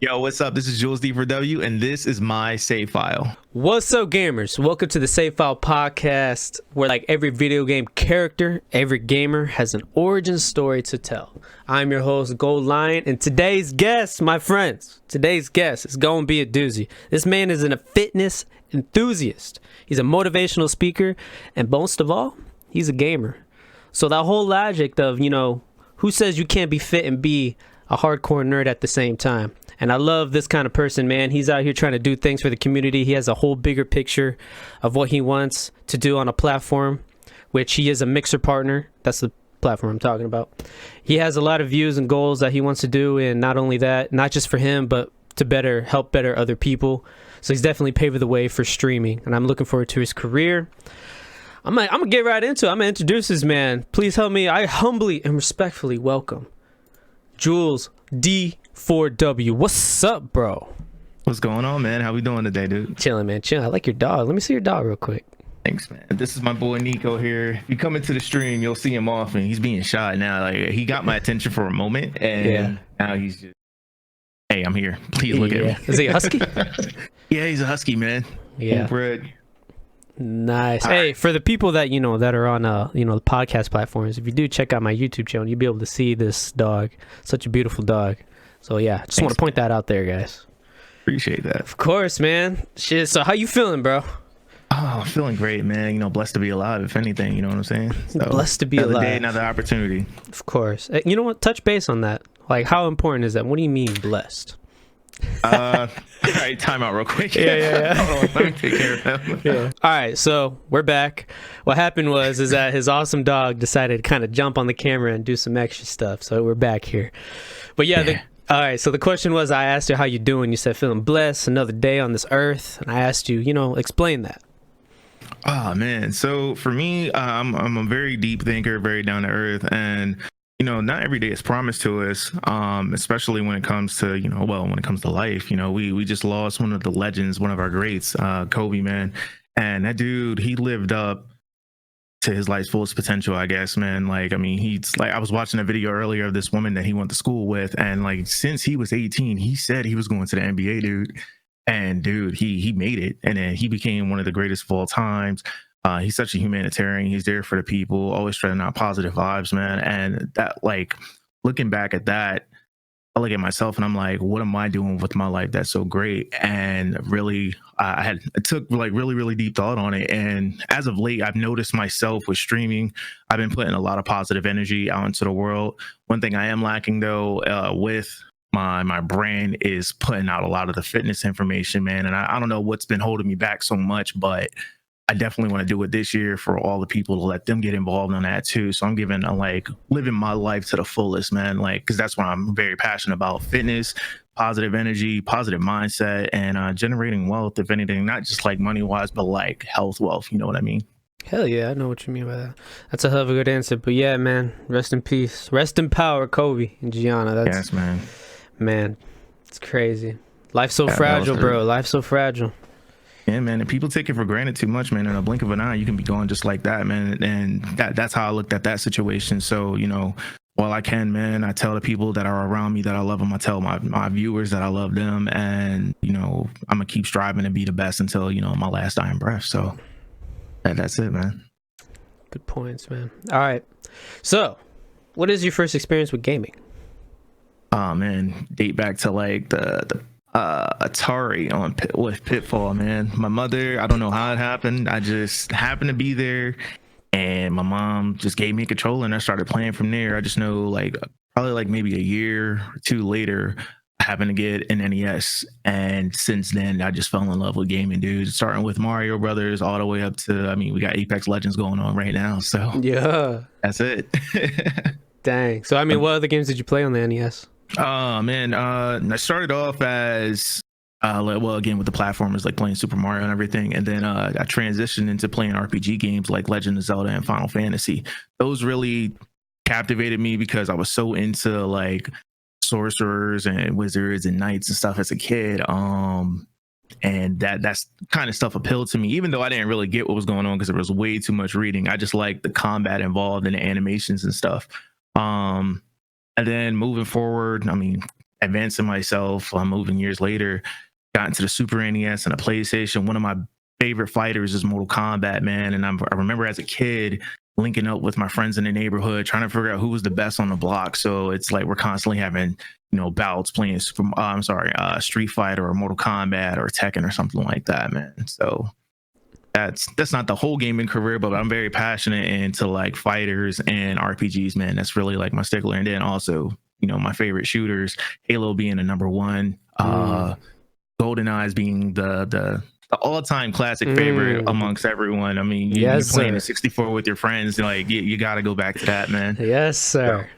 Yo, what's up? This is Julz D4W, and this is my save file. What's up, gamers? Welcome to the Save File podcast, where like every video game character, every gamer has an origin story to tell. I'm your host, Gold Lion, and today's guest, my friends, today's guest is going to be a doozy. This man is a fitness enthusiast. He's a motivational speaker, and most of all, he's a gamer. So that whole logic of, who says you can't be fit and be a hardcore nerd at the same time? And I love this kind of person, man. He's out here trying to do things for the community. He has a whole bigger picture of what he wants to do on a platform, which he is a mixer partner. That's the platform I'm talking about. He has a lot of views and goals that he wants to do, and not only that, not just for him, but to help better other people. So he's definitely paved the way for streaming, and I'm looking forward to his career. I'm gonna get right into it. I'm gonna introduce this man. Please help me. I humbly and respectfully welcome Julz D4W. What's up, bro? What's going on, man? How we doing today, dude? Chilling, man. Chilling. I like your dog. Let me see your dog real quick. Thanks, man. This is my boy Nico here. If you come into the stream, you'll see him often. He's being shy now. Like, he got my attention for a moment, and now he's just, hey, I'm here. Please look at me. Is he a husky? Yeah, he's a husky, man. Yeah. Bred. Nice. Hey, for the people that that are on the podcast platforms, if you do check out my YouTube channel, you'll be able to see this dog. Such a beautiful dog. So yeah, just want to point that out there, guys. Appreciate that. Of course, man. Shit. So how you feeling, bro? Oh, I'm feeling great, man. Blessed to be alive, if anything. You know what I'm saying? So, blessed to be another alive. Day, another opportunity. Of course. You know what? Touch base on that. Like, how important is that? What do you mean blessed? All right, time out real quick. Yeah. Hold on, let me take care of him. Yeah. All right, so we're back. What happened is that his awesome dog decided to kind of jump on the camera and do some extra stuff. So we're back here. But all right, so the question was, I asked you how you doing. You said feeling blessed, another day on this earth. And I asked you, explain that. Oh, man. So for me, I'm a very deep thinker, very down to earth. And not every day is promised to us, especially when it comes to, when it comes to life. We just lost one of the legends, one of our greats, Kobe, man. And that dude, he lived up to his life's fullest potential, I guess, man. He's like, I was watching a video earlier of this woman that he went to school with. And since he was 18, he said he was going to the NBA, dude. And dude, he made it. And then he became one of the greatest of all times. He's such a humanitarian. He's there for the people, always trying out positive vibes, man. And that, looking back at that, I look at myself and I'm like, what am I doing with my life that's so great? And really, I took really, really deep thought on it. And as of late, I've noticed myself with streaming, I've been putting a lot of positive energy out into the world. One thing I am lacking, though, with my brand is putting out a lot of the fitness information, man. And I don't know what's been holding me back so much, but I definitely want to do it this year for all the people to let them get involved on that too. So I'm giving living my life to the fullest, man. Because that's what I'm very passionate about: fitness, positive energy, positive mindset, and generating wealth. If anything, not just money wise, but health wealth. You know what I mean? Hell yeah, I know what you mean by that. That's a hell of a good answer. But yeah, man, rest in peace, rest in power, Kobe and Gianna. Yes, man. Man, it's crazy. Life's so fragile, bro. Life's so fragile. Yeah, man, and people take it for granted too much, man. In a blink of an eye, you can be going just like that, man. And that's how I looked at that situation. So, while I can, man, I tell the people that are around me that I love them. I tell my viewers that I love them. And, I'm going to keep striving to be the best until, my last dying breath. So that's it, man. Good points, man. All right. So what is your first experience with gaming? Oh, man, date back to the Atari with Pitfall, man. My mother, I don't know how it happened. I just happened to be there, and my mom just gave me a controller, and I started playing from there. I just know, probably maybe a year or two later, I happened to get an NES, and since then, I just fell in love with gaming, dude. Starting with Mario Brothers all the way up to, we got Apex Legends going on right now, so yeah, that's it. Dang. So, what other games did you play on the NES? Oh, man. I started off as, again, with the platformers, playing Super Mario and everything. And then I transitioned into playing RPG games like Legend of Zelda and Final Fantasy. Those really captivated me because I was so into sorcerers and wizards and knights and stuff as a kid. And that's kind of stuff appealed to me, even though I didn't really get what was going on because there was way too much reading. I just liked the combat involved and the animations and stuff. And then moving forward, advancing myself, moving years later, got into the Super NES and a PlayStation. One of my favorite fighters is Mortal Kombat, man. And I remember as a kid linking up with my friends in the neighborhood, trying to figure out who was the best on the block. So it's like we're constantly having, bouts playing Street Fighter or Mortal Kombat or Tekken or something like that, man. So that's not the whole gaming career, but I'm very passionate into like fighters and RPGs, man. That's really like my stickler. And then also, my favorite shooters, Halo being the number one, GoldenEye being the all-time classic favorite amongst everyone. I mean, you're playing the 64 with your friends, like you got to go back to that, man. Yes, sir. So,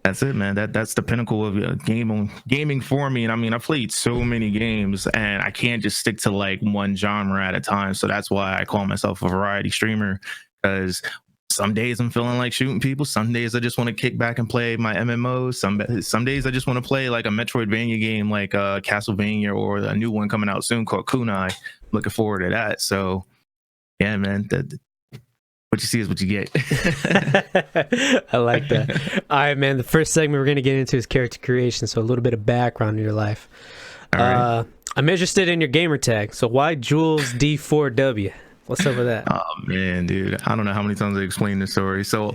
that's it, man. That's the pinnacle of gaming for me. And I mean, I played so many games, and I can't just stick to like one genre at a time. So that's why I call myself a variety streamer, because some days I'm feeling like shooting people. Some days I just want to kick back and play my MMOs. Some days I just want to play like a Metroidvania game, like Castlevania, or a new one coming out soon called Kunai. Looking forward to that. So yeah, man, what you see is what you get. I like that. All right, man. The first segment we're going to get into is character creation. So a little bit of background in your life. All right. I'm interested in your gamer tag. So why Julz D4W? What's up with that? Oh man, dude, I don't know how many times I explained this story. So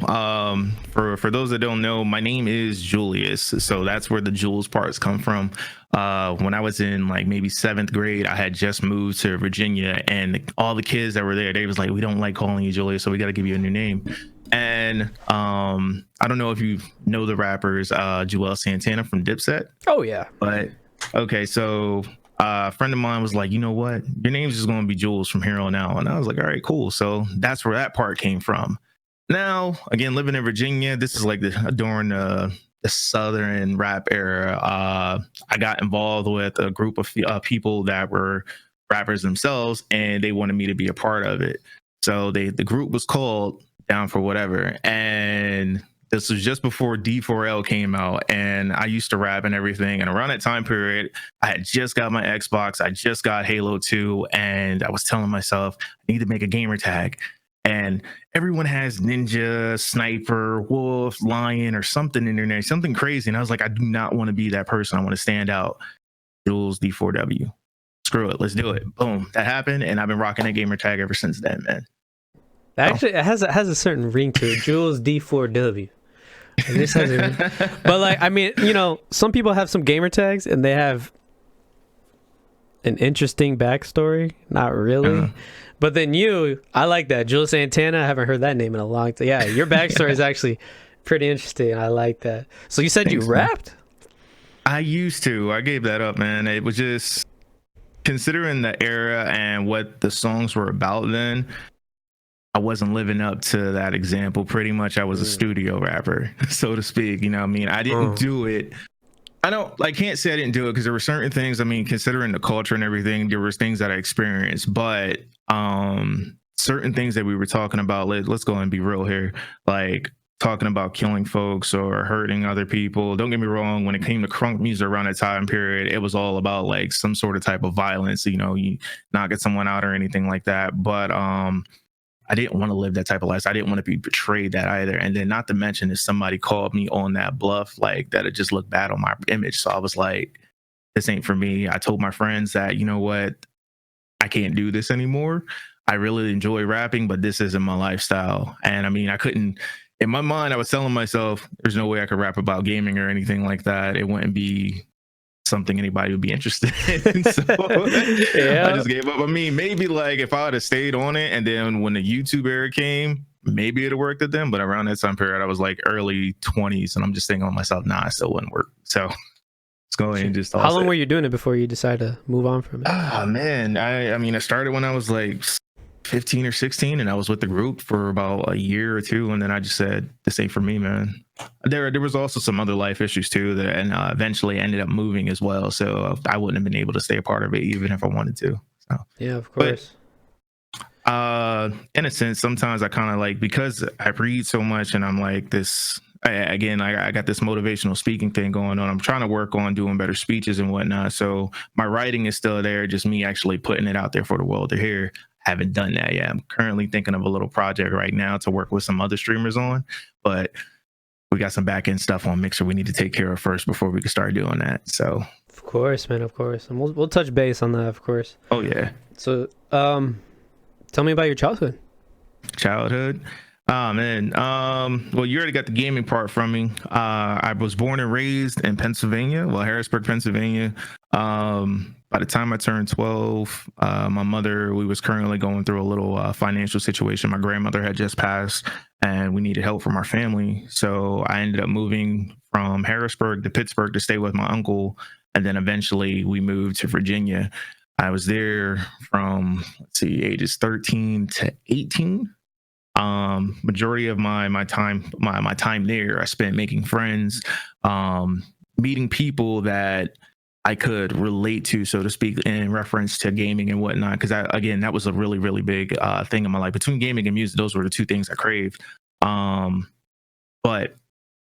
for those that don't know, my name is Julius, so that's where the Julz parts come from. When I was in like maybe 7th grade, I had just moved to Virginia, and all the kids that were there, they was like, we don't like calling you Julius, so we got to give you a new name. And I don't know if you know the rappers Julz Santana from Dipset. Oh yeah. But okay, so a friend of mine was like, you know what, your name's just going to be Julz from here on out. And I was like, all right, cool. So that's where that part came from. Now, again, living in Virginia, this is like during the Southern rap era. I got involved with a group of people that were rappers themselves, and they wanted me to be a part of it. So the group was called Down for Whatever. And this was just before D4L came out, and I used to rap and everything. And around that time period, I had just got my Xbox. I just got Halo 2, and I was telling myself, I need to make a gamer tag. And everyone has Ninja, Sniper, Wolf, Lion, or something in there, something crazy. And I was like, I do not want to be that person. I want to stand out. Julz D4W. Screw it. Let's do it. Boom. That happened, and I've been rocking that gamer tag ever since then, man. Actually, it has a certain ring to it. Julz D4W. This has but like, I mean, some people have some gamer tags and they have an interesting backstory. Not really. But then I like that. Julz Santana, I haven't heard that name in a long time. Yeah, your backstory is actually pretty interesting. I like that. So you said Thanks, you rapped? I used to. I gave that up, man. It was just, considering the era and what the songs were about then, I wasn't living up to that example. Pretty much I was a studio rapper, so to speak. You know what I mean? I didn't do it. I can't say I didn't do it, because there were certain things, I mean, considering the culture and everything, there was things that I experienced, but certain things that we were talking about, let's go and be real here, like talking about killing folks or hurting other people. Don't get me wrong, when it came to crunk music around that time period, it was all about like some sort of type of violence, you not get someone out or anything like that. But I didn't want to live that type of life. I didn't want to be betrayed that either. And then not to mention, if somebody called me on that bluff, like that, it just looked bad on my image. So I was like, this ain't for me. I told my friends that, you know what, I can't do this anymore. I really enjoy rapping, but this isn't my lifestyle. And I mean, I couldn't, in my mind, I was telling myself, there's no way I could rap about gaming or anything like that. It wouldn't be something anybody would be interested in. So I just gave up. I mean, maybe like if I would have stayed on it, and then when the YouTube era came, maybe it'd have worked at them. But around that time period, I was like early 20s, and I'm just thinking to myself, nah, it still wouldn't work. So let's go ahead and just How long were you doing it before you decided to move on from it? Oh man, I mean, I started when I was like 15 or 16, and I was with the group for about a year or two, and then I just said, this ain't for me, man. There was also some other life issues too, and eventually ended up moving as well, so I wouldn't have been able to stay a part of it even if I wanted to. So yeah, of course. But, in a sense, sometimes I kind of like, because I read so much, and I'm like this I got this motivational speaking thing going on. I'm trying to work on doing better speeches and whatnot, so my writing is still there, just me actually putting it out there for the world to hear. Haven't done that yet. I'm currently thinking of a little project right now to work with some other streamers on, but we got some back end stuff on Mixer we need to take care of first before we can start doing that. So, Of course, man, of course. And we'll touch base on that, of course. oh yeah. So, tell me about your childhood. Childhood. Oh man. Well, you already got the gaming part from me. I was born and raised in Pennsylvania, well, Harrisburg, Pennsylvania. By the time I turned 12, my mother, we was currently going through a little financial situation. My grandmother had just passed and we needed help from our family. So I ended up moving from Harrisburg to Pittsburgh to stay with my uncle. And then eventually we moved to Virginia. I was there from, ages 13 to 18. Majority of my time there I spent making friends, meeting people that I could relate to, so to speak, in reference to gaming and whatnot. Because again, that was a really, really big thing in my life. Between gaming and music, those were the two things I craved. But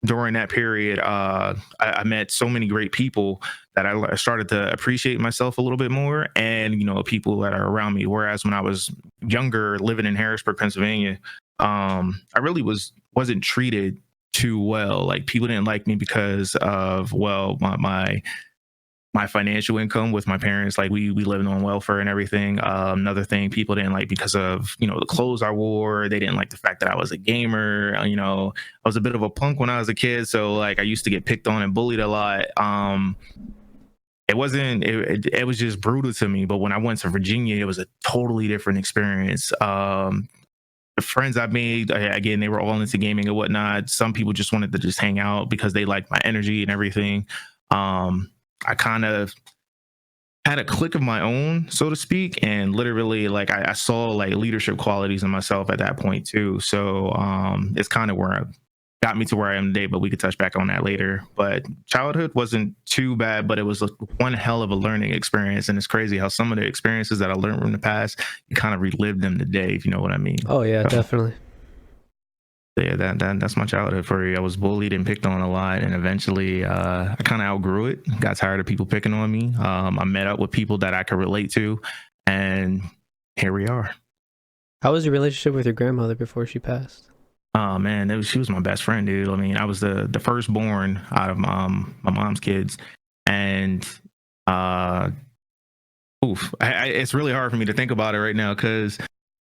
during that period, I met so many great people that I started to appreciate myself a little bit more, and people that are around me. Whereas when I was younger, living in Harrisburg, Pennsylvania, I really wasn't treated too well. Like, people didn't like me because of, well, my financial income with my parents. Like, we lived on welfare and everything. Another thing people didn't like because of the clothes I wore. They didn't like the fact that I was a gamer. I was a bit of a punk when I was a kid, so like I used to get picked on and bullied a lot. It was just brutal to me. But when I went to Virginia, it was a totally different experience. The friends I made, again, they were all into gaming and whatnot. Some people just wanted to just hang out because they liked my energy and everything. I kind of had a clique of my own, so to speak, and literally, like, I saw like leadership qualities in myself at that point too. So it's kind of where it got me to where I am today, but we could touch back on that later. But childhood wasn't too bad, but it was one hell of a learning experience. And it's crazy how some of the experiences that I learned from the past, you kind of relive them today, if you know what I mean. Oh yeah, so, definitely. Yeah, that's my childhood for you. I was bullied and picked on a lot, and eventually I kind of outgrew it. Got tired of people picking on me. I met up with people that I could relate to, and here we are. How was your relationship with your grandmother before she passed? Oh man, she was my best friend, dude. I mean, I was the firstborn out of my mom's kids, and it's really hard for me to think about it right now because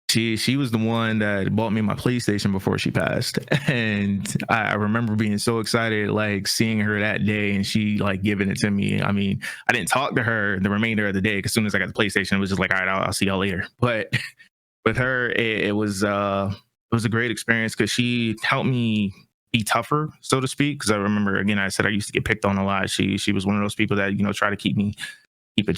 she was the one that bought me my PlayStation before she passed. And I remember being so excited, like seeing her that day and she like giving it to me. I mean, I didn't talk to her the remainder of the day because as soon as I got the PlayStation, it was just like, all right, I'll see y'all later. But with her, it was a great experience because she helped me be tougher, so to speak. Because I remember, again, I said I used to get picked on a lot. She was one of those people that, try to keep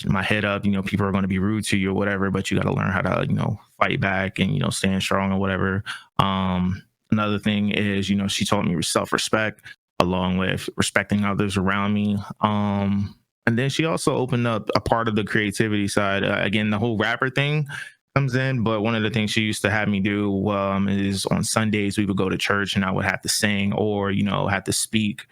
my head up. People are going to be rude to you or whatever, but you got to learn how to, fight back and, stand strong or whatever. Another thing is, she taught me self-respect along with respecting others around me. And then she also opened up a part of the creativity side. Again, the whole rapper thing comes in, but one of the things she used to have me do is on Sundays, we would go to church and I would have to sing or, have to speak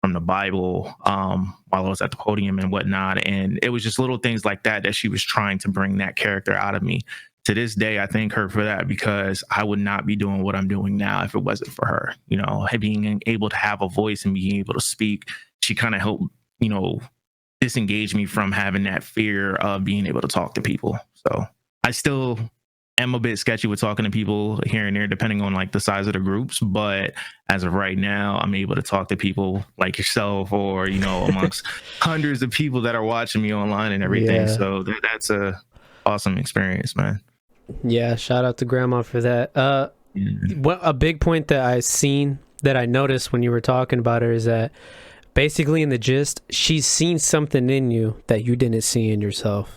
from the Bible while I was at the podium and whatnot. And it was just little things like that she was trying to bring that character out of me. To this day, I thank her for that because I would not be doing what I'm doing now if it wasn't for her. Being able to have a voice and being able to speak, she kind of helped, disengage me from having that fear of being able to talk to people. So I still am a bit sketchy with talking to people here and there, depending on like the size of the groups. But as of right now, I'm able to talk to people like yourself or, amongst hundreds of people that are watching me online and everything. Yeah. So that's a awesome experience, man. Yeah. Shout out to grandma for that. A big point that I noticed when you were talking about her is that basically in the gist, she's seen something in you that you didn't see in yourself.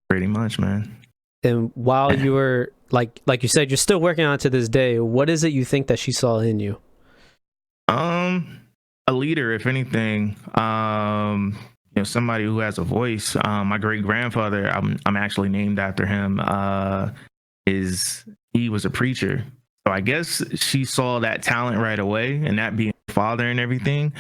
Pretty much, man. And while you were like you said, you're still working on it to this day. What is it you think that she saw in you? A leader, if anything. Somebody who has a voice. My great grandfather, I'm actually named after him. He was a preacher, so I guess she saw that talent right away, and that being a father and everything.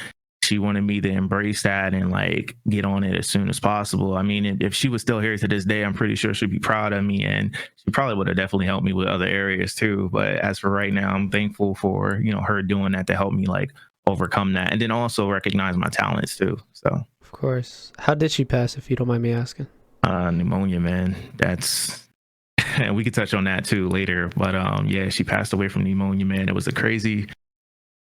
She wanted me to embrace that and like get on it as soon as possible. I mean, if she was still here to this day, I'm pretty sure she'd be proud of me, and she probably would have definitely helped me with other areas too. But as for right now, I'm thankful for her doing that to help me like overcome that, and then also recognize my talents too. So, Of course. How did she pass, if you don't mind me asking? pneumonia, man. That's and we could touch on that too later. But yeah, she passed away from pneumonia, man. It was a crazy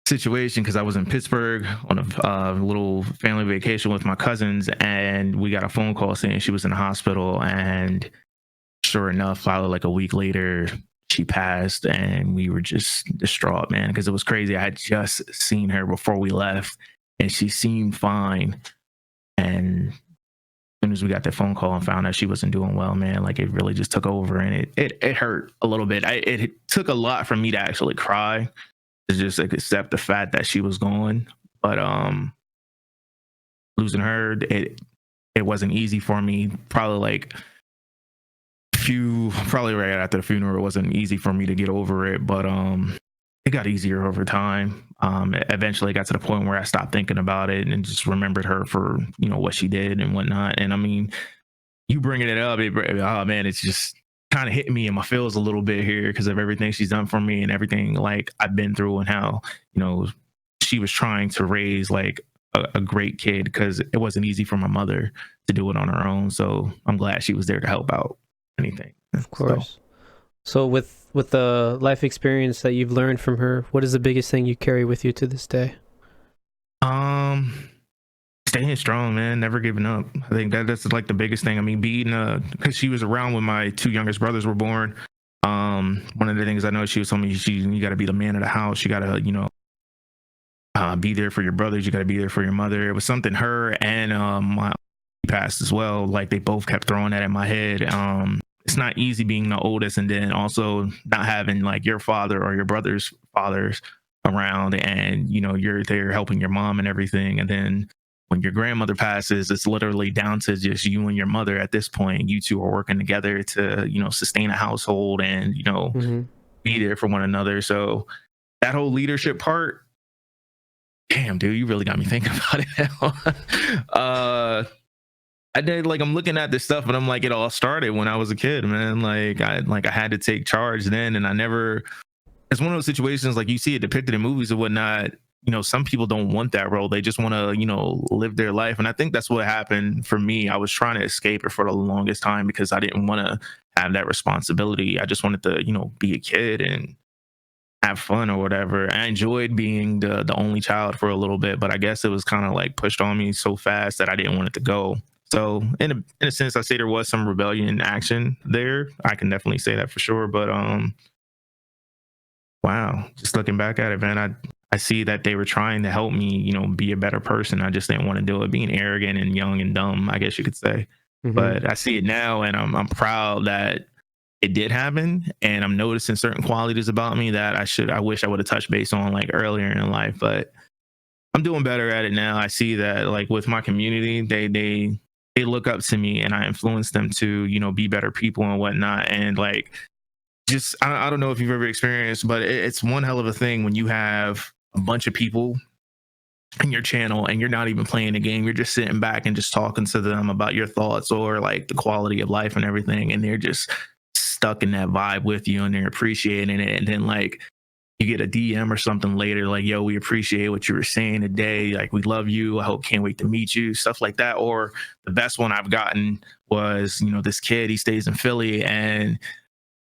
situation because I was in Pittsburgh on a little family vacation with my cousins, and we got a phone call saying she was in the hospital. And sure enough, probably like a week later, she passed, and we were just distraught, man, because it was crazy. I had just seen her before we left, and she seemed fine. And as soon as we got that phone call and found out she wasn't doing well, man, like it really just took over, and it hurt a little bit. It took a lot for me to actually cry, to just like accept the fact that she was gone. But losing her, it wasn't easy for me. Probably right after the funeral, it wasn't easy for me to get over it, but it got easier over time. Eventually got to the point where I stopped thinking about it and just remembered her for, you know, what she did and whatnot. And I mean, you bringing it up, oh man, it's just kind of hitting me in my feels a little bit here because of everything she's done for me and everything like I've been through, and how, you know, she was trying to raise like a great kid, because it wasn't easy for my mother to do it on her own. So I'm glad she was there to help out anything. Of course. So with the life experience that you've learned from her, what is the biggest thing you carry with you to this day? Staying strong, man, never giving up. I think that's like the biggest thing. I mean, being because she was around when my two youngest brothers were born. One of the things I know she was telling me, you got to be the man of the house. You got to, you know, be there for your brothers. You got to be there for your mother. It was something her and my passed as well. Like they both kept throwing that in my head. It's not easy being the oldest, and then also not having like your father or your brother's fathers around, and you know you're there helping your mom and everything. And then when your grandmother passes, it's literally down to just you and your mother at this point. You two are working together to, you know, sustain a household and, you know, be there for one another. So that whole leadership part, damn, dude, you really got me thinking about it now. I did, like, I'm looking at this stuff and I'm like, it all started when I was a kid, man. I had to take charge then, and I never, it's one of those situations like you see it depicted in movies and whatnot. You know, some people don't want that role. They just want to, you know, live their life. And I think that's what happened for me. I was trying to escape it for the longest time because I didn't want to have that responsibility. I just wanted to, you know, be a kid and have fun or whatever. I enjoyed being the only child for a little bit, but I guess it was kind of like pushed on me so fast that I didn't want it to go. So in a sense, I say there was some rebellion in action there. I can definitely say that for sure. But wow, just looking back at it, man, I see that they were trying to help me, you know, be a better person. I just didn't want to do it, being arrogant and young and dumb, I guess you could say. But I see it now, and I'm proud that it did happen, and I'm noticing certain qualities about me that I wish I would have touched base on like earlier in life. But I'm doing better at it now. I see that like with my community, they look up to me, and I influence them to, you know, be better people and whatnot. And like, just, I don't know if you've ever experienced, but it's one hell of a thing when you have a bunch of people in your channel and you're not even playing the game. You're just sitting back and just talking to them about your thoughts or like the quality of life and everything. And they're just stuck in that vibe with you, and they're appreciating it. And then like, you get a DM or something later, like, yo, we appreciate what you were saying today. Like, we love you. Can't wait to meet you, stuff like that. Or the best one I've gotten was, you know, this kid, he stays in Philly, and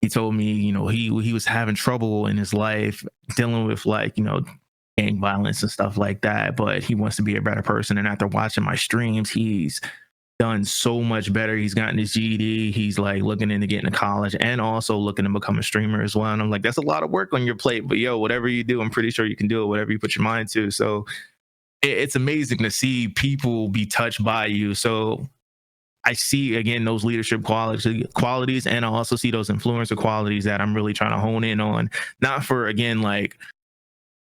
he told me, you know, he was having trouble in his life dealing with like, you know, gang violence and stuff like that, but he wants to be a better person. And after watching my streams, he's done so much better. He's gotten his GED. He's like looking into getting to college and also looking to become a streamer as well. And I'm like, that's a lot of work on your plate, but yo, whatever you do, I'm pretty sure you can do it, whatever you put your mind to. So it's amazing to see people be touched by you. So I see, again, those leadership qualities, and I also see those influencer qualities that I'm really trying to hone in on, not for, again, like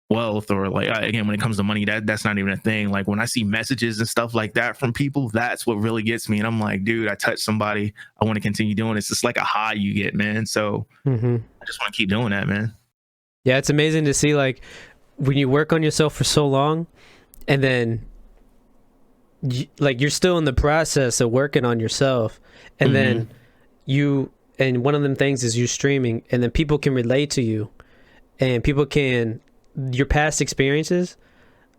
wealth or like, again, when it comes to money, that's not even a thing. Like when I see messages and stuff like that from people, that's what really gets me. And I'm like, dude, I touched somebody. I want to continue doing it. It's just like a high you get, man. So I just want to keep doing that, man. Yeah, it's amazing to see, like, when you work on yourself for so long, and then you're still in the process of working on yourself, and then and one of them things is you streaming, and then people can relate to you, and people can, your past experiences,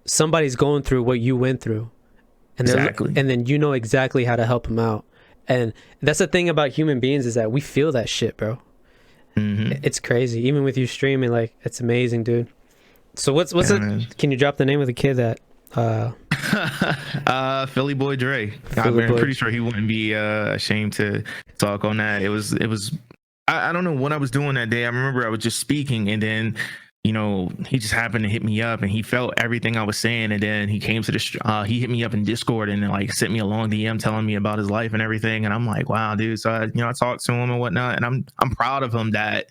somebody's going through what you went through, and Exactly. and then you know exactly how to help them out. And that's the thing about human beings, is that we feel that shit, bro. It's crazy. Even with you streaming, like, it's amazing, dude. So what's can you drop the name of the kid that Philly Boy Dre. I'm pretty sure he wouldn't be ashamed to talk on that. It was I don't know what I was doing that day. I remember I was just speaking, and then he just happened to hit me up, and he felt everything I was saying, and then he came to the he hit me up in Discord and then like sent me a long DM telling me about his life and everything, and I'm like, wow, dude. So I talked to him and whatnot, and I'm proud of him that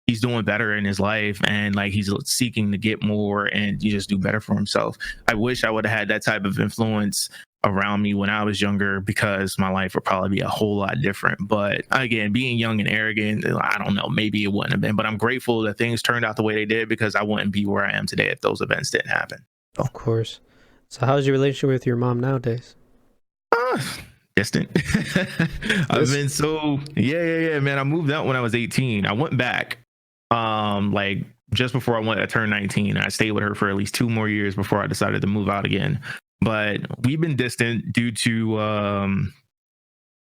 he's doing better in his life, and like he's seeking to get more and you just do better for himself. I wish I would have had that type of influence around me when I was younger, because my life would probably be a whole lot different. But again, being young and arrogant, I don't know, maybe it wouldn't have been, but I'm grateful that things turned out the way they did, because I wouldn't be where I am today if those events didn't happen. So. Of course. So how's your relationship with your mom nowadays? Distant. I've been yeah, man. I moved out when I was 18. I went back like just before I turned 19. I stayed with her for at least 2 more years before I decided to move out again. But we've been distant due to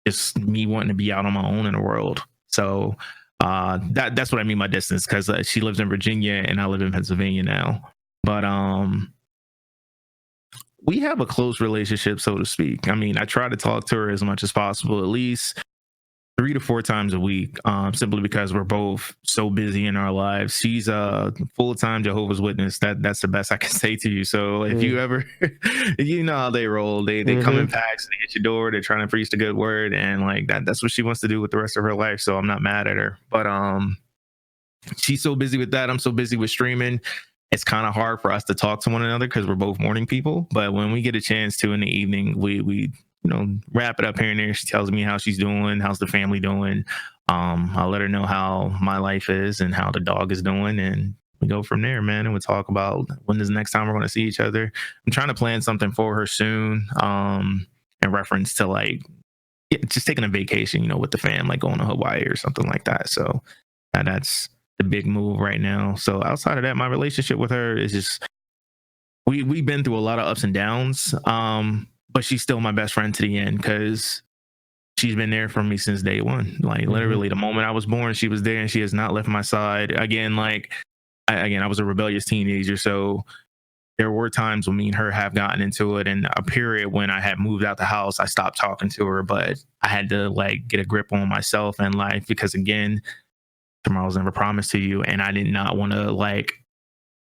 just me wanting to be out on my own in the world. So that's what I mean by distance, because she lives in Virginia and I live in Pennsylvania now. But we have a close relationship, so to speak. I mean, I try to talk to her as much as possible, at least 3 to 4 times a week, simply because we're both so busy in our lives. She's a full-time Jehovah's Witness. That's the best I can say to you. So if you ever, you know how they roll. They come in packs, they hit your door, they're trying to preach the good word, and like that's what she wants to do with the rest of her life. So I'm not mad at her. But she's so busy with that. I'm so busy with streaming. It's kind of hard for us to talk to one another because we're both morning people. But when we get a chance to in the evening, we wrap it up here and there. She tells me how she's doing, how's the family doing. I'll let her know how my life is and how the dog is doing, and we go from there, man. And we'll talk about when is the next time we're going to see each other. I'm trying to plan something for her soon, in reference to like just taking a vacation, with the fam, like going to Hawaii or something like that. So that's the big move right now. So outside of that, my relationship with her is just we've been through a lot of ups and downs. But she's still my best friend to the end, because she's been there for me since day one. Like literally the moment I was born, she was there, and she has not left my side. Again, I was a rebellious teenager. So there were times when me and her have gotten into it, and a period when I had moved out the house, I stopped talking to her, but I had to like get a grip on myself and life, because again, tomorrow's never promised to you. And I did not want to like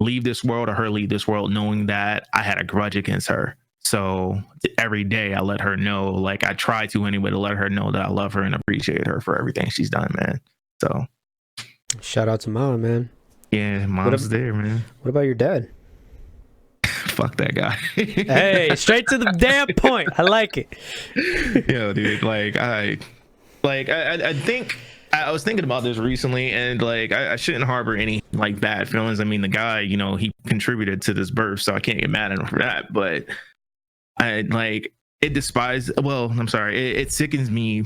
leave this world or her leave this world knowing that I had a grudge against her. So every day I let her know, like I try to anyway, to let her know that I love her and appreciate her for everything she's done, man. So shout out to mom, man. Yeah, mom's there, man. What about your dad? Fuck that guy. Hey, straight to the damn point. I like it. Yo, dude, I think I was thinking about this recently, and like I shouldn't harbor any like bad feelings. I mean, the guy, he contributed to this birth, so I can't get mad at him for that. But it sickens me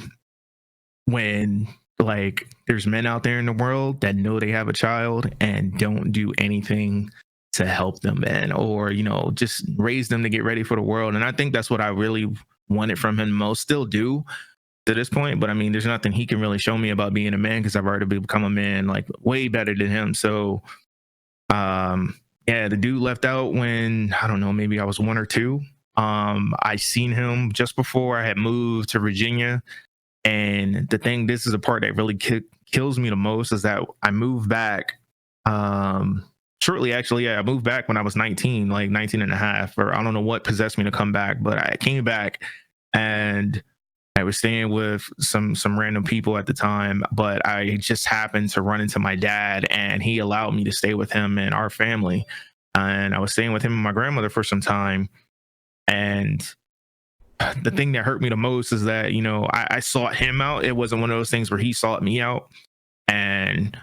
when like there's men out there in the world that know they have a child and don't do anything to help them, man, or just raise them to get ready for the world. And I think that's what I really wanted from him most, still do to this point. But I mean, there's nothing he can really show me about being a man, because I've already become a man like way better than him. So the dude left out when, I don't know, maybe I was 1 or 2. I seen him just before I had moved to Virginia. And this is a part that really kills me the most, is that I moved back shortly, actually. I moved back when I was 19, like 19 and a half, or I don't know what possessed me to come back, but I came back and I was staying with some random people at the time, but I just happened to run into my dad, and he allowed me to stay with him and our family. And I was staying with him and my grandmother for some time. And the thing that hurt me the most is that, I sought him out. It wasn't one of those things where he sought me out. And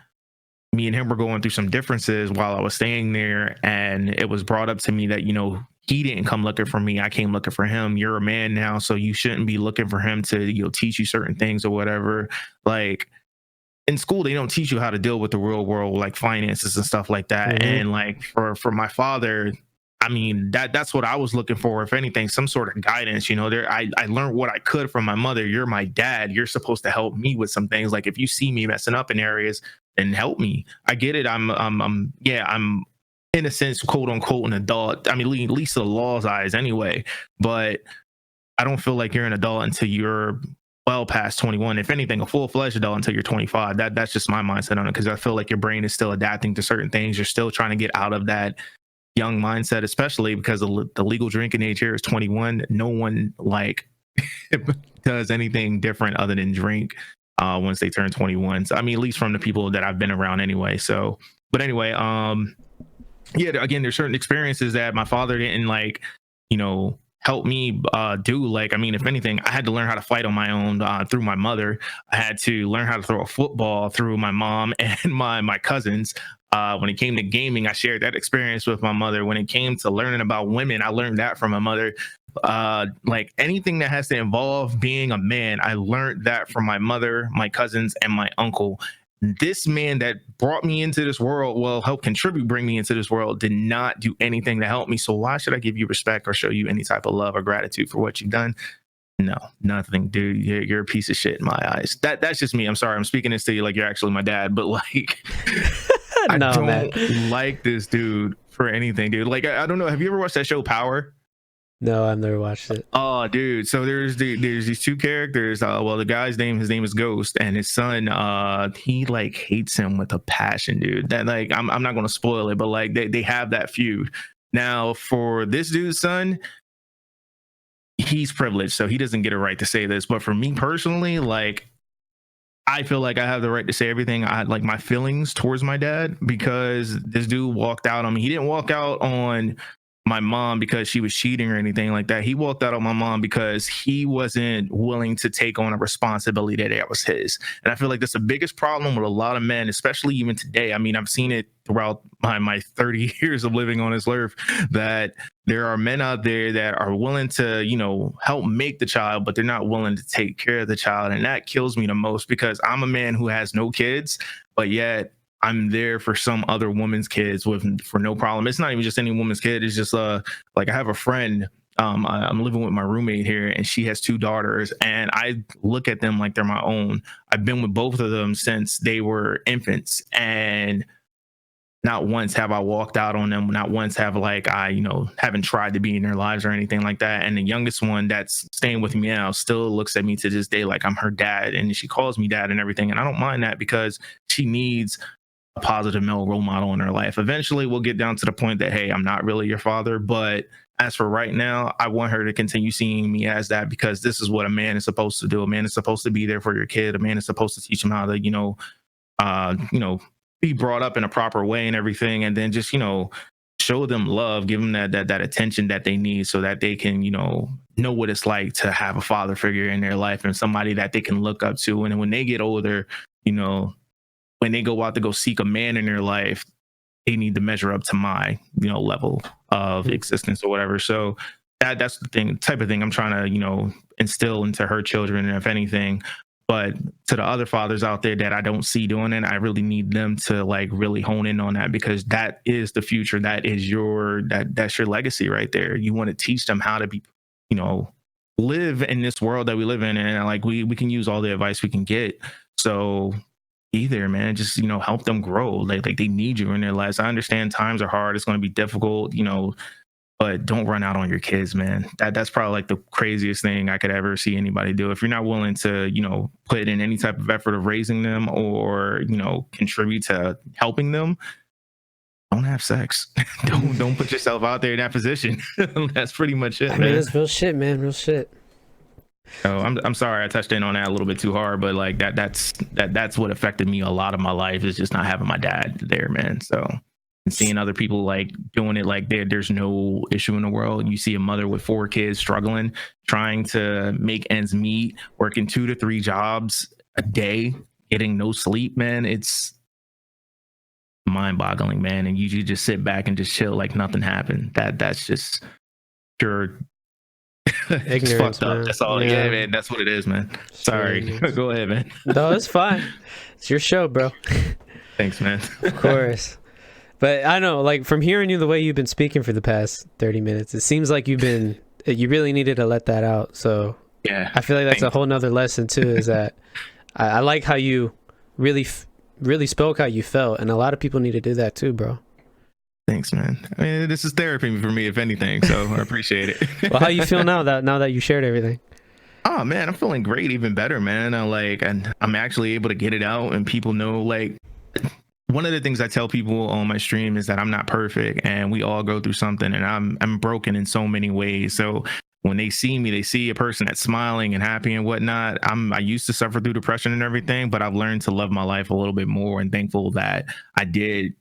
me and him were going through some differences while I was staying there. And it was brought up to me that, he didn't come looking for me. I came looking for him. You're a man now, so you shouldn't be looking for him to, teach you certain things or whatever. Like in school, they don't teach you how to deal with the real world, like finances and stuff like that. And like for my father, I mean, that's what I was looking for. If anything, some sort of guidance. I learned what I could from my mother. You're my dad. You're supposed to help me with some things. Like if you see me messing up in areas, then help me. I get it. I'm in a sense, quote unquote, an adult. I mean, at least to the law's eyes, anyway. But I don't feel like you're an adult until you're well past 21. If anything, a full-fledged adult until you're 25. That's just my mindset on it, because I feel like your brain is still adapting to certain things. You're still trying to get out of that young mindset, especially because the legal drinking age here is 21. No one like does anything different other than drink once they turn 21. So I mean, at least from the people that I've been around anyway. So, but anyway, yeah, again, there's certain experiences that my father didn't help me do. Like, I mean, if anything, I had to learn how to fight on my own through my mother. I had to learn how to throw a football through my mom and my cousins. When it came to gaming, I shared that experience with my mother. When it came to learning about women, I learned that from my mother. Like anything that has to involve being a man, I learned that from my mother, my cousins, and my uncle. This man that brought me into this world, well, helped bring me into this world, did not do anything to help me. So why should I give you respect or show you any type of love or gratitude for what you've done? No, nothing, dude. You're a piece of shit in my eyes. That's just me. I'm sorry. I'm speaking this to you like you're actually my dad, but like, I don't like this dude for anything, dude. Like, I don't know. Have you ever watched that show Power? No, I've never watched it. Oh, dude. So there's these two characters. Well, the guy's his name is Ghost, and his son, he like hates him with a passion, dude. That like, I'm not gonna spoil it, but like they have that feud. Now, for this dude's son, he's privileged, so he doesn't get a right to say this. But for me personally, like, I feel like I have the right to say everything. I like my feelings towards my dad, because this dude walked out on me. He didn't walk out on my mom because she was cheating or anything like that. He walked out on my mom because he wasn't willing to take on a responsibility that was his. And I feel like that's the biggest problem with a lot of men, especially even today. I mean, I've seen it throughout my 30 years of living on this earth, that there are men out there that are willing to, help make the child, but they're not willing to take care of the child. And that kills me the most, because I'm a man who has no kids, but yet I'm there for some other woman's kids for no problem. It's not even just any woman's kid. It's just like I have a friend. I'm living with my roommate here, and she has two daughters, and I look at them like they're my own. I've been with both of them since they were infants, and not once have I walked out on them. Not once have haven't tried to be in their lives or anything like that. And the youngest one that's staying with me now still looks at me to this day like I'm her dad, and she calls me dad and everything. And I don't mind that, because she needs a positive male role model in her life. Eventually we'll get down to the point that, hey, I'm not really your father, but as for right now, I want her to continue seeing me as that, because this is what a man is supposed to do. A man is supposed to be there for your kid. A man is supposed to teach him how to, be brought up in a proper way and everything, and then just, show them love, give them that attention that they need, so that they can, know what it's like to have a father figure in their life, and somebody that they can look up to. And when they get older, when they go out to go seek a man in their life, they need to measure up to my, level of existence or whatever. So that's the type of thing I'm trying to, instill into her children, and if anything. But to the other fathers out there that I don't see doing it, I really need them to like really hone in on that, because that is the future. That is that's your legacy right there. You want to teach them how to be, live in this world that we live in, and like we can use all the advice we can get. So either, man, just help them grow. Like they need you in their lives. I understand times are hard, it's going to be difficult, but don't run out on your kids, man. That's probably like the craziest thing I could ever see anybody do. If you're not willing to put in any type of effort of raising them, or contribute to helping them, don't have sex. don't put yourself out there in that position. That's pretty much it, man. I mean, it's real shit, man. Real shit. Oh, I'm sorry I touched in on that a little bit too hard, but like that's what affected me a lot of my life, is just not having my dad there, man. So, and seeing other people like doing it, like there's no issue in the world. You see a mother with 4 kids struggling, trying to make ends meet, working 2 to 3 jobs a day, getting no sleep, man. It's mind-boggling, man. And you just sit back and just chill like nothing happened. That's just pure ignorance, fucked up, man. That's all. Yeah, man, that's what it is, man. Sorry. Go ahead, man. No, it's fine. It's your show, bro. Thanks, man. Of course. But I know, like, from hearing you the way you've been speaking for the past 30 minutes, it seems like you really needed to let that out. So Yeah, I feel like that's a thanks. whole nother lesson too, is that I like how you really, really spoke how you felt. And a lot of people need to do that too, bro. Thanks, man. I mean, this is therapy for me, if anything. So I appreciate it. Well, how you feel now that you shared everything? Oh man, I'm feeling great, even better, man. And I'm actually able to get it out, and people know. Like, one of the things I tell people on my stream is that I'm not perfect, and we all go through something, and I'm broken in so many ways. So when they see me, they see a person that's smiling and happy and whatnot. I used to suffer through depression and everything, but I've learned to love my life a little bit more, and thankful that I did,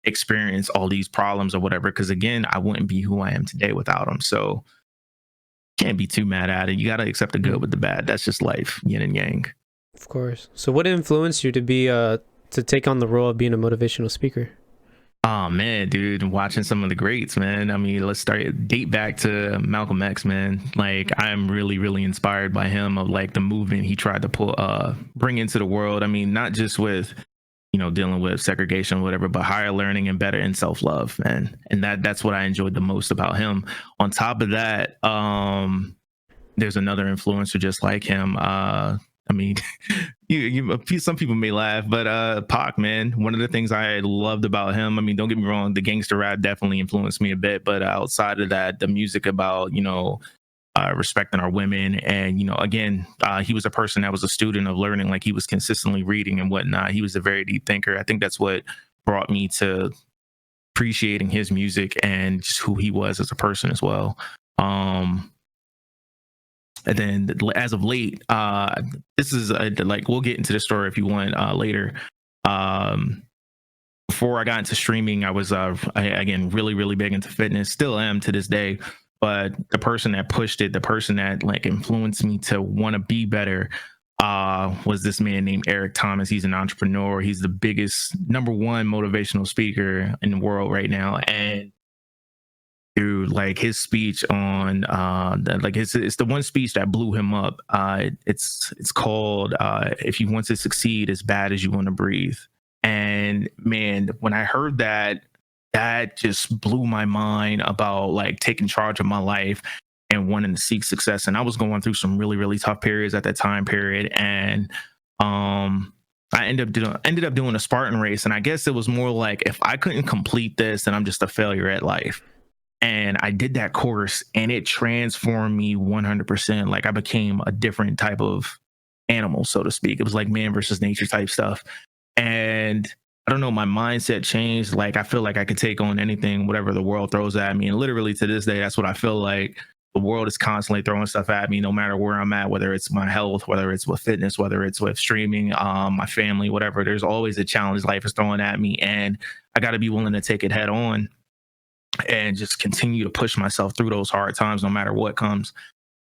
experience all these problems or whatever. Because again, I wouldn't be who I am today without them. So can't be too mad at it. You got to accept the good with the bad. That's just life, yin and yang. Of course. So what influenced you to take on the role of being a motivational speaker? Oh man, dude, watching some of the greats, man. I mean, let's date back to Malcolm X, man. Like, I'm really, really inspired by him, of like the movement he tried to bring into the world. I mean, not just with dealing with segregation or whatever, but higher learning and better in self-love, man. And that's what I enjoyed the most about him. On top of that, there's another influencer just like him. I mean, some people may laugh, but Pac, man, one of the things I loved about him, I mean, don't get me wrong, the gangster rap definitely influenced me a bit, but outside of that, the music about, respecting our women. And, again, he was a person that was a student of learning, like he was consistently reading and whatnot. He was a very deep thinker. I think that's what brought me to appreciating his music and just who he was as a person as well. And then as of late, this is like, we'll get into the story if you want later. Before I got into streaming, I was, again, really, really big into fitness, still am to this day. But the person that pushed it, the person that like influenced me to want to be better, was this man named Eric Thomas. He's an entrepreneur. He's the biggest, number one motivational speaker in the world right now. And dude, like his speech on, it's the one speech that blew him up. It's called "If You Want to Succeed as Bad as You Want to Breathe." And man, when I heard that just blew my mind about like taking charge of my life and wanting to seek success. And I was going through some really, really tough periods at that time period. And I ended up doing a Spartan race. And I guess it was more like, if I couldn't complete this, then I'm just a failure at life. And I did that course and it transformed me 100%. Like, I became a different type of animal, so to speak. It was like man versus nature type stuff. And I don't know, my mindset changed. Like, I feel like I could take on anything, whatever the world throws at me. And literally to this day, that's what I feel like. The world is constantly throwing stuff at me, no matter where I'm at, whether it's my health, whether it's with fitness, whether it's with streaming, my family, whatever. There's always a challenge life is throwing at me. And I got to be willing to take it head on and just continue to push myself through those hard times, no matter what comes.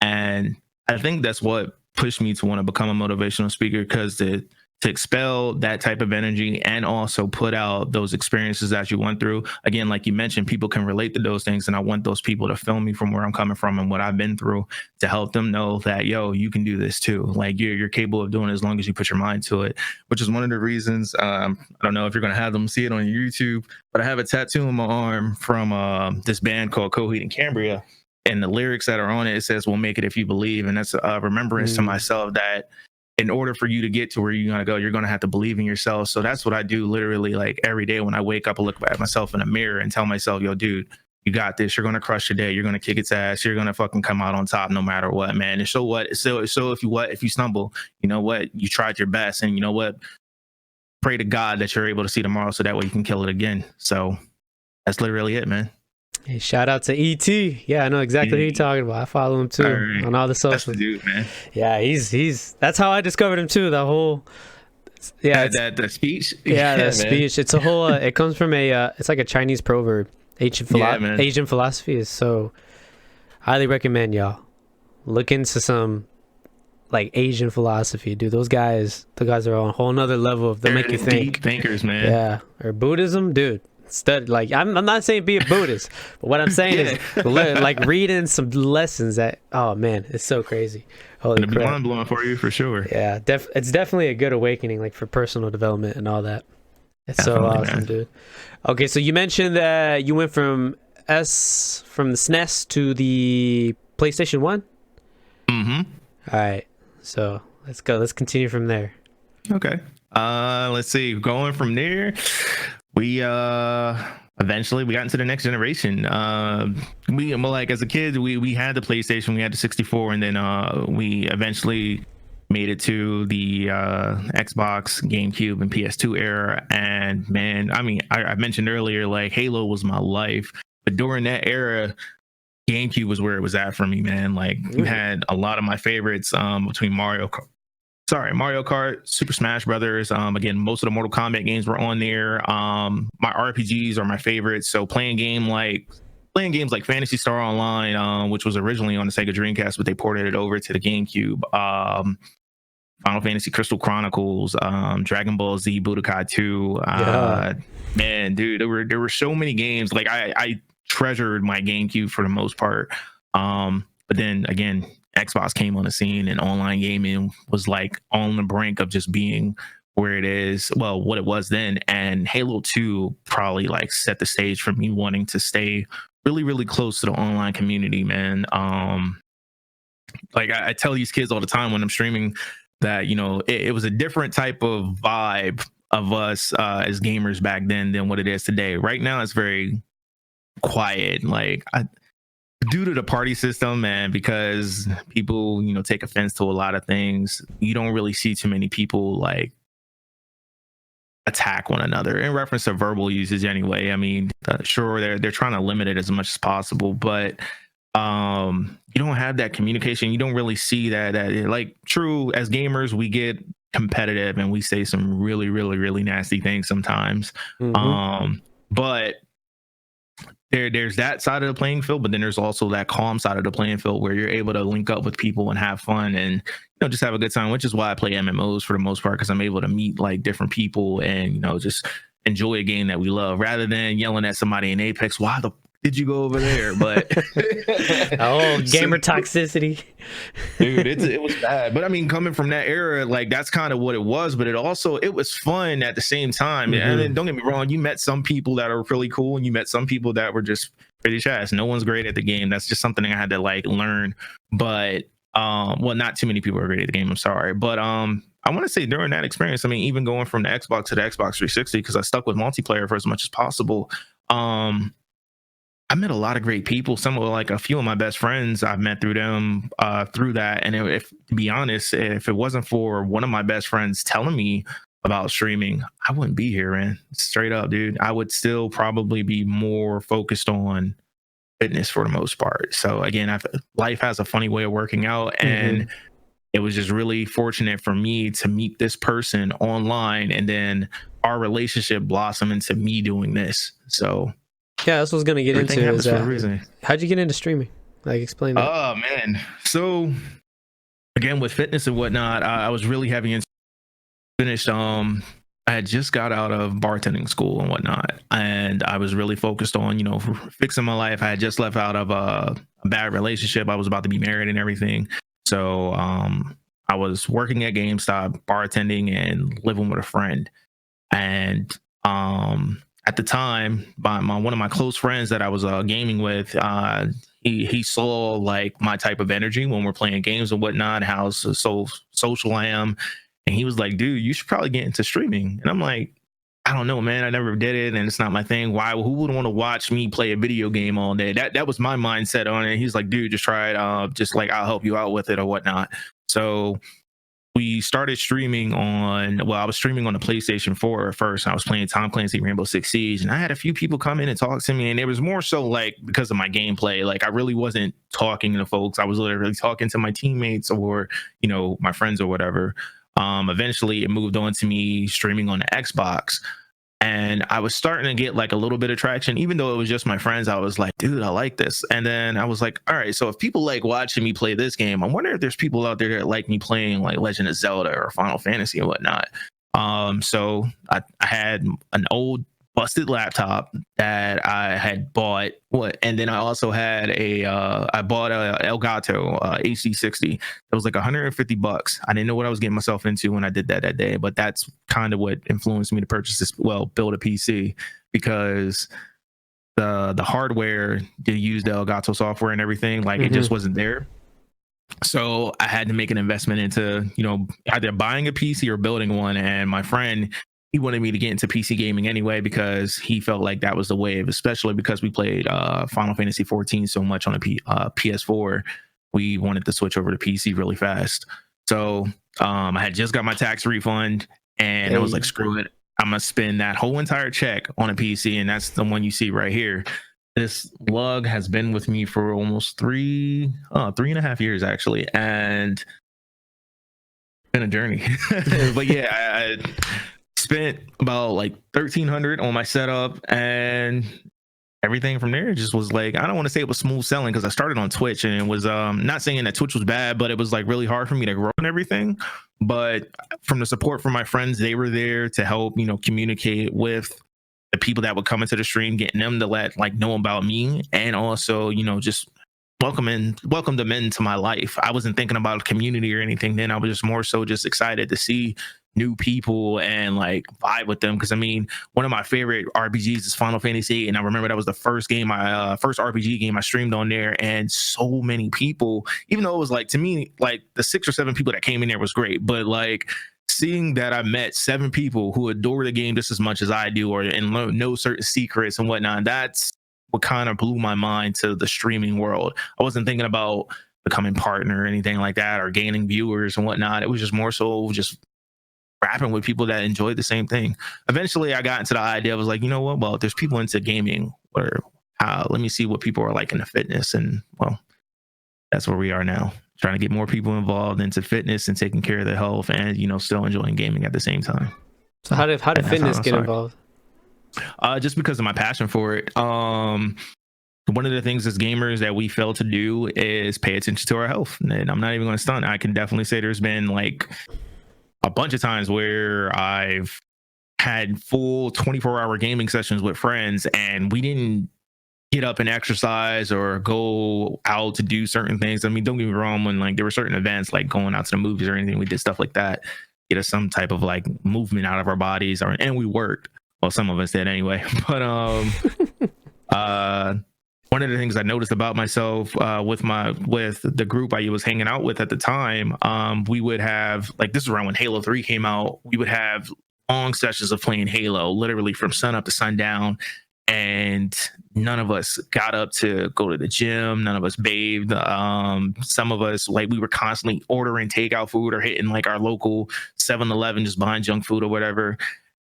And I think that's what pushed me to want to become a motivational speaker, because to expel that type of energy and also put out those experiences that you went through. Again, like you mentioned, people can relate to those things. And I want those people to film me from where I'm coming from and what I've been through, to help them know that, yo, you can do this too. Like, you're capable of doing it as long as you put your mind to it, which is one of the reasons, I don't know if you're going to have them see it on YouTube, but I have a tattoo on my arm from this band called Coheed and Cambria. And the lyrics that are on it, it says, "We'll make it if you believe." And that's a remembrance to myself that in order for you to get to where you're going to go, you're going to have to believe in yourself. So that's what I do literally, like, every day when I wake up, I look at myself in a mirror and tell myself, yo, dude, you got this. You're going to crush your day. You're going to kick its ass. You're going to fucking come out on top no matter what, man. And so what? So if you stumble, you know what? You tried your best. And you know what? Pray to God that you're able to see tomorrow so that way you can kill it again. So that's literally it, man. Hey, shout out to ET. Yeah, I know exactly who you're talking about. I follow him too on all the socials. That's the dude, man. Yeah, he's that's how I discovered him too. The whole that speech. Yeah, that speech. It's a whole it comes from it's like a Chinese proverb. Asian philosophy is so highly recommend y'all look into some like Asian philosophy, dude. The guys are on a whole nother level of they make you think. Deep thinkers, man. Yeah, or Buddhism, dude. Like, I'm not saying be a Buddhist, but what I'm saying is like reading some lessons that, oh man, it's so crazy. Holy crap. It'll be mind blowing for you for sure. Yeah, it's definitely a good awakening, like for personal development and all that. It's so Definitely, awesome, man. dude. Okay, so you mentioned that you went from the SNES to the PlayStation 1. Mm-hmm. All right, so let's go. Let's continue from there. Okay. Let's see. Going from there, we eventually we got into the next generation. We well, like as a kid, we had the PlayStation, we had the 64, and then we eventually made it to the Xbox, GameCube, and PS2 era. And man, I mean, I mentioned earlier, like Halo was my life, but during that era, GameCube was where it was at for me, man. Like you had a lot of my favorites between Mario Kart, Super Smash Brothers. Again, most of the Mortal Kombat games were on there. My RPGs are my favorites. So playing games like Phantasy Star Online, which was originally on the Sega Dreamcast, but they ported it over to the GameCube. Final Fantasy Crystal Chronicles, Dragon Ball Z Budokai 2. Yeah. Man, dude, there were so many games. Like I treasured my GameCube for the most part. But then again, Xbox came on the scene and online gaming was like on the brink of just being where it is, well, what it was then. And Halo 2 probably like set the stage for me wanting to stay really, really close to the online community, man. Like I tell these kids all the time when I'm streaming that, you know, it was a different type of vibe of us as gamers back then than what it is today. Right now, it's very quiet. Like due to the party system and because people, you know, take offense to a lot of things, you don't really see too many people like attack one another in reference to verbal usage anyway. I mean, sure, they're trying to limit it as much as possible, but you don't have that communication. You don't really see that like true as gamers, we get competitive and we say some really, really, really nasty things sometimes. But there's that side of the playing field, but then there's also that calm side of the playing field where you're able to link up with people and have fun and, you know, just have a good time, which is why I play MMOs for the most part, because I'm able to meet like different people and, you know, just enjoy a game that we love rather than yelling at somebody in Apex, why the did you go over there? But oh, gamer toxicity. Dude, it was bad. But I mean, coming from that era, like that's kind of what it was, but it was fun at the same time. And then don't get me wrong, you met some people that are really cool and you met some people that were just pretty trash. No one's great at the game. That's just something I had to like learn. But well, not too many people are great at the game, I'm sorry. But I want to say during that experience, I mean, even going from the Xbox to the Xbox 360, because I stuck with multiplayer for as much as possible. I met a lot of great people. Some of like a few of my best friends I've met through them, through that. And if to be honest, if it wasn't for one of my best friends telling me about streaming, I wouldn't be here, man. Straight up, dude. I would still probably be more focused on fitness for the most part. So again, life has a funny way of working out, and it was just really fortunate for me to meet this person online, and then our relationship blossomed into me doing this. So. Yeah, that's what I was gonna get into. Is for a reason. How'd you get into streaming? Like, explain that. Oh man, so again with fitness and whatnot, I was really heavy into finished. I had just got out of bartending school and whatnot, and I was really focused on, you know, fixing my life. I had just left out of a bad relationship. I was about to be married and everything, so I was working at GameStop, bartending, and living with a friend, and at the time, one of my close friends that I was gaming with, he saw like my type of energy when we're playing games and whatnot, how so social I am, and he was like, "Dude, you should probably get into streaming." And I'm like, "I don't know, man. I never did it, and it's not my thing. Why? Who would want to watch me play a video game all day?" That was my mindset on it. He's like, "Dude, just try it. Just like I'll help you out with it or whatnot." So we started streaming I was streaming on the PlayStation 4 at first. And I was playing Tom Clancy Rainbow Six Siege, and I had a few people come in and talk to me, and it was more so like because of my gameplay. Like I really wasn't talking to folks. I was literally talking to my teammates or, you know, my friends or whatever. Eventually it moved on to me streaming on the Xbox. And I was starting to get like a little bit of traction, even though it was just my friends. I was like, dude, I like this. And then I was like, all right, so if people like watching me play this game, I wonder if there's people out there that like me playing like Legend of Zelda or Final Fantasy and whatnot. So I had an old busted laptop that I had bought. And then I also had I bought a Elgato AC60. It was like $150. I didn't know what I was getting myself into when I did that day, but that's kind of what influenced me to purchase this. Well, build a PC, because the hardware to use the Elgato software and everything, like it just wasn't there. So I had to make an investment into, either buying a PC or building one. And my friend, he wanted me to get into PC gaming anyway, because he felt like that was the wave, especially because we played Final Fantasy 14 so much on a PS4. We wanted to switch over to PC really fast. So I had just got my tax refund, and I was like, screw it. I'm going to spend that whole entire check on a PC. And that's the one you see right here. This lug has been with me for almost 3.5 years, actually. And it's been a journey. But yeah, I spent about like $1,300 on my setup, and everything from there just was like, I don't want to say it was smooth selling, because I started on Twitch, and it was not saying that Twitch was bad, but it was like really hard for me to grow and everything. But from the support from my friends, they were there to help, communicate with the people that would come into the stream, getting them to know about me, and also, just welcome them into my life. I wasn't thinking about a community or anything then. I was just more so just excited to see new people and like vibe with them, because I mean, one of my favorite RPGs is Final Fantasy 8, and I remember that was the first RPG game I streamed on there. And so many people, even though it was like, to me, like the 6 or 7 people that came in there was great, but like seeing that I met 7 people who adore the game just as much as I do, and know certain secrets and whatnot, that's what kind of blew my mind to the streaming world. I wasn't thinking about becoming partner or anything like that, or gaining viewers and whatnot. It was just more so just rapping with people that enjoyed the same thing. Eventually I got into the idea, I was like, you know what, well, if there's people into gaming, or let me see what people are like into fitness. And well, that's where we are now, trying to get more people involved into fitness and taking care of their health, and still enjoying gaming at the same time. So how did fitness get involved? Just because of my passion for it. One of the things as gamers that we fail to do is pay attention to our health. And I'm not even going to stunt, I can definitely say there's been like a bunch of times where I've had full 24-hour gaming sessions with friends, and we didn't get up and exercise or go out to do certain things. I mean, don't get me wrong, when like there were certain events like going out to the movies or anything, we did stuff like that, get us some type of like movement out of our bodies, and we worked. Well, some of us did anyway. But one of the things I noticed about myself with the group I was hanging out with at the time, we would have, like, this is around when Halo 3 came out, we would have long sessions of playing Halo, literally from sun up to sundown. And none of us got up to go to the gym. None of us bathed. Some of us, like, we were constantly ordering takeout food or hitting like our local 7-Eleven, just buying junk food or whatever.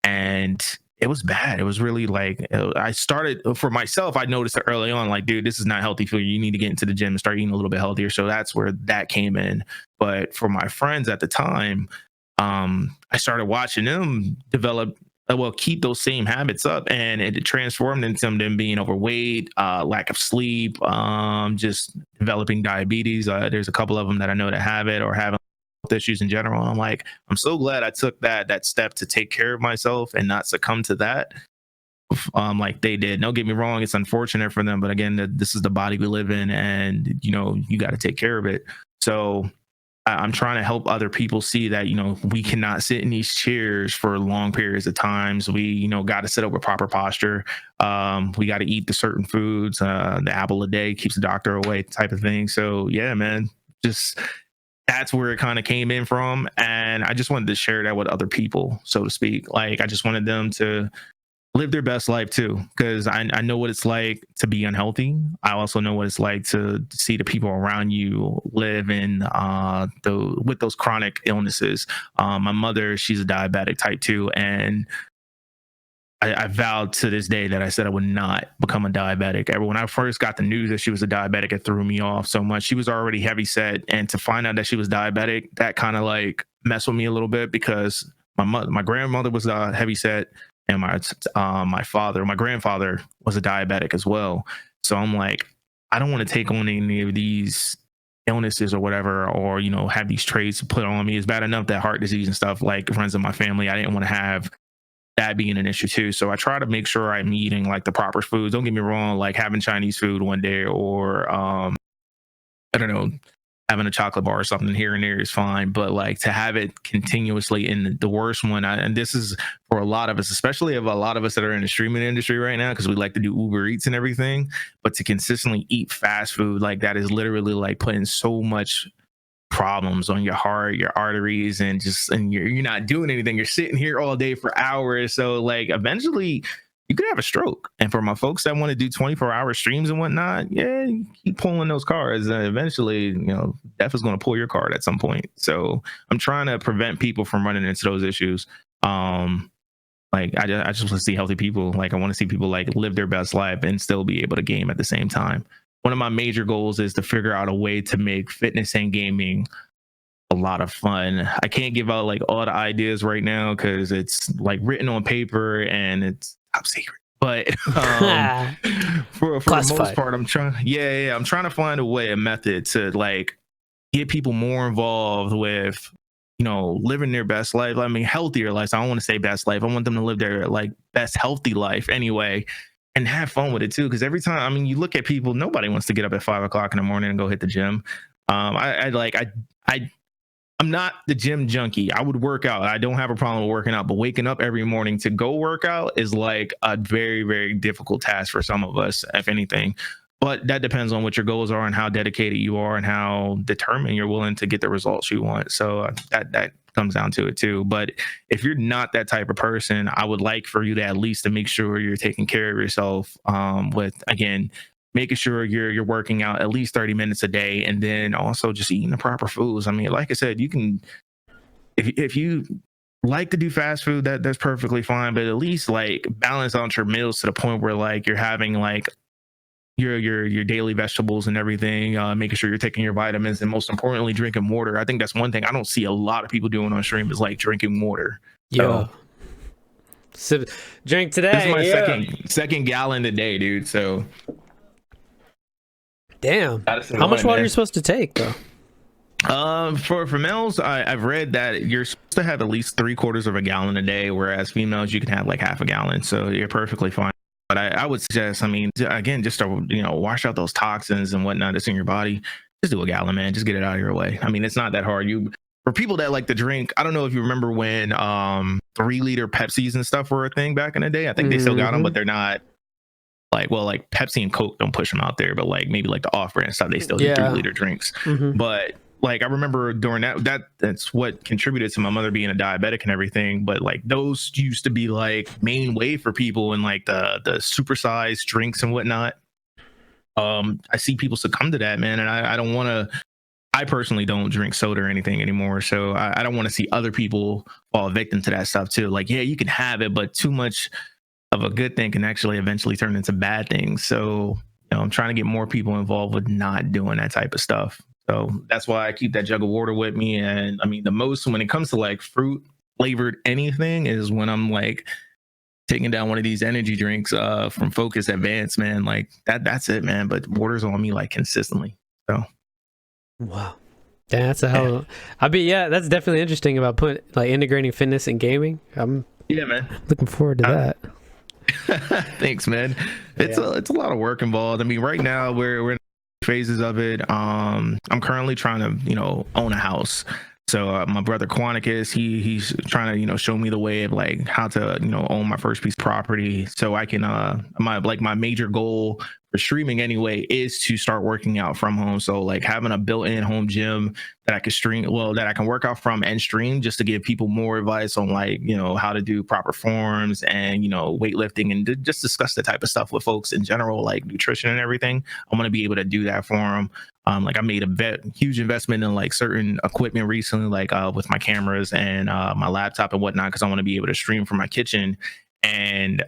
And it was bad. It was really like, I started, for myself, I noticed it early on, like, dude, this is not healthy for you. You need to get into the gym and start eating a little bit healthier. So that's where that came in. But for my friends at the time, I started watching them keep those same habits up, and it transformed into them being overweight, lack of sleep, just developing diabetes. There's a couple of them that I know that have it, or have health issues in general. And I'm like, I'm so glad I took that step to take care of myself and not succumb to that, like they did. Don't get me wrong, it's unfortunate for them, but again, this is the body we live in, and you got to take care of it. So I'm trying to help other people see that, we cannot sit in these chairs for long periods of times. We, got to sit up with proper posture. We got to eat the certain foods, the apple a day keeps the doctor away type of thing. So yeah, man, just that's where it kind of came in from. And I just wanted to share that with other people, so to speak. Like, I just wanted them to live their best life too, because I know what it's like to be unhealthy. I also know what it's like to see the people around you live in with those chronic illnesses. My mother, she's a diabetic type 2, and I vowed to this day that I said I would not become a diabetic. When I first got the news that she was a diabetic, it threw me off so much. She was already heavy set, and to find out that she was diabetic, that kind of like messed with me a little bit, because my grandmother was heavy set, and my grandfather was a diabetic as well. So I'm like, I don't want to take on any of these illnesses or whatever, or have these traits put on me. It's bad enough that heart disease and stuff, like friends of my family, I didn't want to have that being an issue too. So I try to make sure I'm eating like the proper foods. Don't get me wrong, like having Chinese food one day or I don't know, having a chocolate bar or something here and there is fine, but like to have it continuously in the worst one, and this is for a lot of us, especially of a lot of us that are in the streaming industry right now, because we like to do Uber Eats and everything, but to consistently eat fast food like that is literally like putting so much problems on your heart, your arteries, and you're not doing anything. You're sitting here all day for hours. So like eventually you could have a stroke. And for my folks that want to do 24-hour streams and whatnot, yeah, you keep pulling those cards, and eventually, death is going to pull your card at some point. So I'm trying to prevent people from running into those issues. Like I just want to see healthy people. Like I want to see people like live their best life and still be able to game at the same time. One of my major goals is to figure out a way to make fitness and gaming a lot of fun. I can't give out like all the ideas right now because it's like written on paper and it's top secret. But for the most part, I'm trying to find a method to like get people more involved with, living their best life. I mean, healthier life. I don't want to say best life. I want them to live their like best healthy life anyway, and have fun with it too. Because every time, I mean, you look at people, nobody wants to get up at 5 o'clock in the morning and go hit the gym. I'm not the gym junkie. I would work out. I don't have a problem with working out, but waking up every morning to go work out is like a very, very difficult task for some of us, if anything. But that depends on what your goals are and how dedicated you are and how determined you're willing to get the results you want. So that comes down to it too. But if you're not that type of person, I would like for you to at least to make sure you're taking care of yourself with, again, making sure you're working out at least 30 minutes a day, and then also just eating the proper foods. I mean, like I said, you can, if you like to do fast food, that's perfectly fine, but at least like balance out your meals to the point where like you're having like your daily vegetables and everything, making sure you're taking your vitamins, and most importantly, drinking water. I think that's one thing I don't see a lot of people doing on stream is like drinking water. Yeah. So drink today. This is my second gallon a day, dude. So damn. How much water are you supposed to take though? For males, I've read that you're supposed to have at least 3/4 of a gallon a day, whereas females you can have like half a gallon. So you're perfectly fine. But I would suggest, I mean, again, just to wash out those toxins and whatnot that's in your body. Just do a gallon, man. Just get it out of your way. I mean, it's not that hard. For people that like to drink, I don't know if you remember when 3-liter Pepsis and stuff were a thing back in the day. I think they still got them, but they're not like Pepsi and Coke don't push them out there, but like maybe like the off-brand stuff, they still do 3-liter drinks. But like I remember during that's what contributed to my mother being a diabetic and everything. But like those used to be like main way for people in like the supersized drinks and whatnot. I see people succumb to that, man, and I don't want to. I personally don't drink soda or anything anymore, so I don't want to see other people fall victim to that stuff too. Like, yeah, you can have it, but too much of a good thing can actually eventually turn into bad things. So I'm trying to get more people involved with not doing that type of stuff. So that's why I keep that jug of water with me. And I mean, the most when it comes to like fruit flavored anything is when I'm like taking down one of these energy drinks from Focus Advanced, man. Like that's it, man. But water's on me like consistently. So wow. Yeah, that's a hell of that's definitely interesting about integrating fitness and gaming. I'm man, looking forward to that. Thanks, man. It's a lot of work involved. I mean, right now we're in phases of it. I'm currently trying to own a house. So my brother Quanticus, he's trying to show me the way of like how to own my first piece of property, so I can my major goal for streaming anyway is to start working out from home. So like having a built-in home gym that I can work out from and stream, just to give people more advice on like how to do proper forms and weightlifting, and just discuss the type of stuff with folks in general, like nutrition and everything. I want to be able to do that for them. Like I made a huge investment in like certain equipment recently, like with my cameras and my laptop and whatnot, because I want to be able to stream from my kitchen and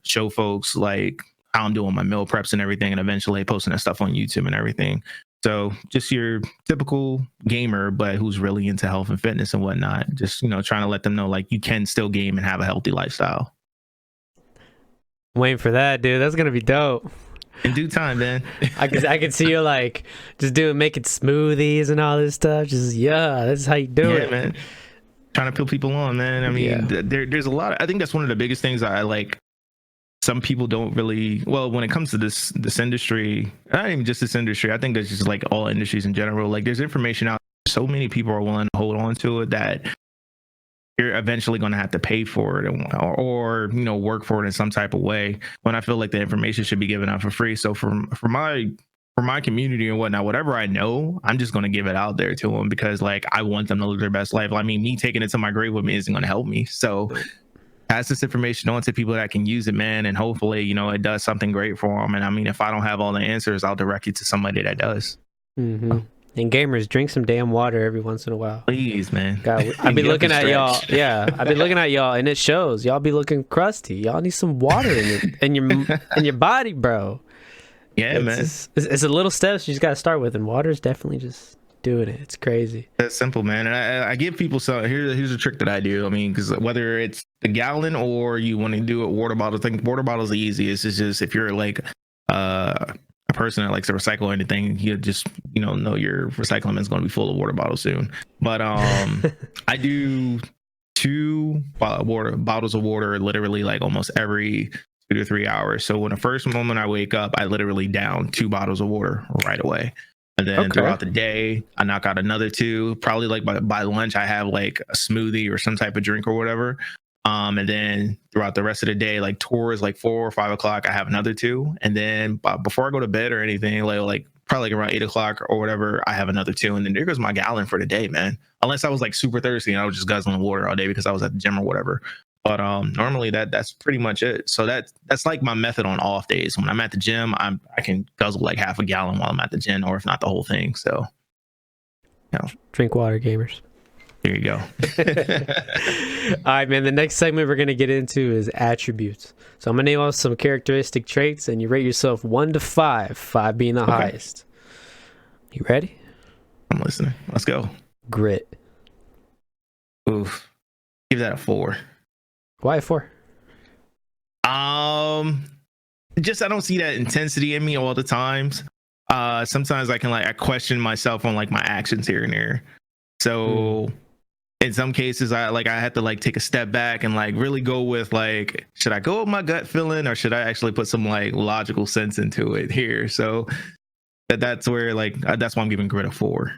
show folks like how I'm doing my meal preps and everything, and eventually posting that stuff on YouTube and everything. So just your typical gamer, but who's really into health and fitness and whatnot. Just trying to let them know like you can still game and have a healthy lifestyle. Waiting for that, dude. That's gonna be dope. In due time, man. I could see you like just making smoothies and all this stuff. Just that's how you do it, man. trying to put people on, man. I mean, Yeah. there's a lot. I think that's one of the biggest things I like. Some people don't really, well, when it comes to this industry, not even just this industry, I think that's just like all industries in general. Like, there's information out there, so many people are willing to hold on to it that you're eventually going to have to pay for it, or work for it in some type of way, when I feel like the information should be given out for free. So for my community and whatnot, whatever I know, I'm just going to give it out there to them, because like I want them to live their best life. I mean, me taking it to my grave with me isn't going to help me. So pass this information on to people that can use it, man, and hopefully it does something great for them. And I mean, if I don't have all the answers, I'll direct you to somebody that does. Mm-hmm. And gamers, drink some damn water every once in a while. Please, man. God, I've been looking at y'all. Yeah, I've been looking at y'all, and it shows. Y'all be looking crusty. Y'all need some water in your body, bro. Yeah, man. It's a little steps you just got to start with, and water is definitely just doing it. It's crazy. That's simple, man. And I give people some. Here's a trick that I do. I mean, because whether it's the gallon or you want to do it water bottle, I think water bottle is the easiest. It's just if you're like a person that likes to recycle anything, you just know your recycling is going to be full of water bottles soon. But I do 2 bottles of water literally like almost every 2 to 3 hours. So when the first moment I wake up, I literally down 2 bottles of water right away. And then throughout the day, I knock out another 2. Probably like by lunch, I have like a smoothie or some type of drink or whatever. And then throughout the rest of the day, like towards like 4 or 5 o'clock, I have another 2. And then before I go to bed or anything, like probably like around 8 o'clock or whatever, I have another 2. And then there goes my gallon for the day, man. Unless I was like super thirsty and I was just guzzling water all day because I was at the gym or whatever. But normally that's pretty much it. So that's like my method on off days. When I'm at the gym, I can guzzle like half a gallon while I'm at the gym, or if not the whole thing. So, drink water, gamers. There you go. All right, man. The next segment we're gonna get into is attributes. So I'm gonna name off some characteristic traits, and you rate yourself 1 to 5, 5 being the highest. You ready? I'm listening. Let's go. Grit. Oof. Give that a 4. Why a 4? Just I don't see that intensity in me all the times. Sometimes I question myself on like my actions here and there. So in some cases I had to like take a step back and like really go with like, should I go with my gut feeling or should I actually put some like logical sense into it here? So that's where that's why I'm giving grit a 4.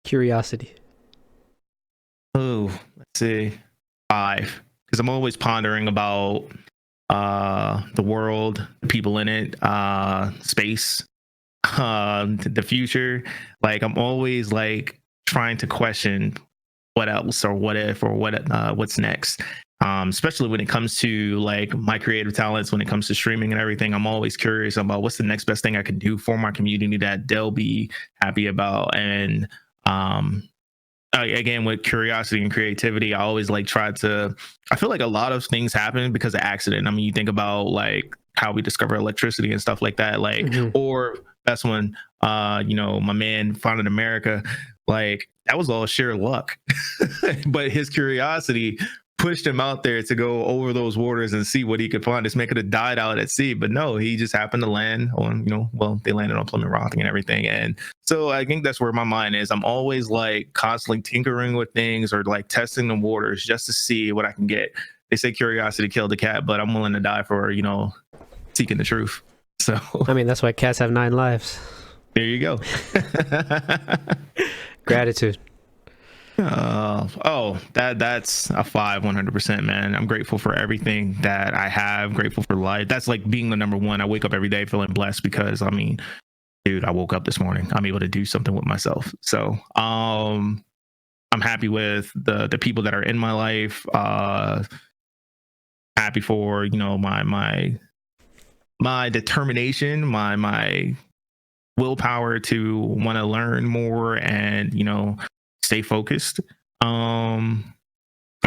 Curiosity. Oh, let's see. 5. Because I'm always pondering about the world, the people in it, space, the future. Like I'm always like trying to question what else or what if or what's next. Especially when it comes to like my creative talents, when it comes to streaming and everything, I'm always curious about what's the next best thing I can do for my community that they'll be happy about. And again, with curiosity and creativity, I always like I feel like a lot of things happen because of accident. I mean, you think about like how we discover electricity and stuff like that, like, or that's when, my man founded America, like that was all sheer luck, but his curiosity pushed him out there to go over those waters and see what he could find. This man could have died out at sea, but no, he just happened to land on, they landed on Plymouth Rock and everything. And so I think that's where my mind is. I'm always like constantly tinkering with things or like testing the waters just to see what I can get. They say curiosity killed the cat, but I'm willing to die for, seeking the truth. So, I mean, that's why cats have 9 lives. There you go. Gratitude. That's a 5, 100%, man. I'm grateful for everything that I have, grateful for life. That's like being the number one. I wake up every day feeling blessed because I mean, dude, I woke up this morning. I'm able to do something with myself. So I'm happy with the people that are in my life. Happy for, my determination, my willpower to want to learn more and, stay focused. I'm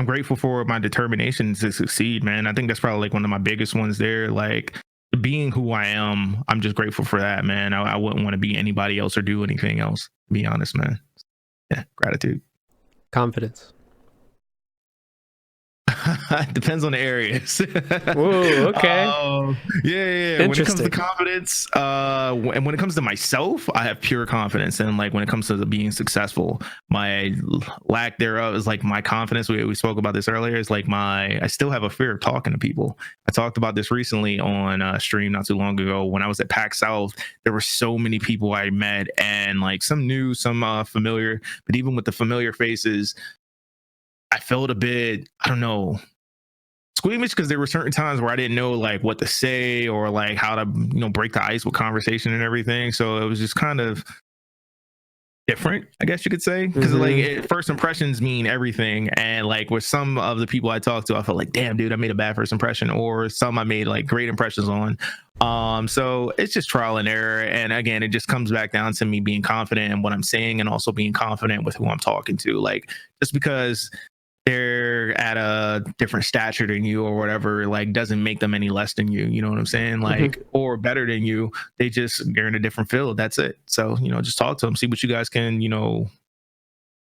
grateful for my determination to succeed, man. I think that's probably like one of my biggest ones there. Like being who I am, I'm just grateful for that, man. I wouldn't want to be anybody else or do anything else, to be honest, man. Yeah, gratitude. Confidence. Depends on the areas. Whoa, okay. Yeah. When it comes to Interesting. confidence, and when it comes to myself, I have pure confidence. And like when it comes to being successful, my lack thereof is like my confidence. We spoke about this earlier. Is like I still have a fear of talking to people. I talked about this recently on a stream not too long ago. When I was at PAX South, there were so many people I met, and like some new, some familiar. But even with the familiar faces, I felt a bit, I don't know, squeamish because there were certain times where I didn't know like what to say or like how to, break the ice with conversation and everything. So it was just kind of different, I guess you could say, because first impressions mean everything. And like with some of the people I talked to, I felt like, damn, dude, I made a bad first impression, or some I made like great impressions on. So it's just trial and error. And again, it just comes back down to me being confident in what I'm saying and also being confident with who I'm talking to. Like just because they're at a different stature than you or whatever, like doesn't make them any less than you know what I'm saying, like or better than you. They're in a different field, that's it. So just talk to them, see what you guys can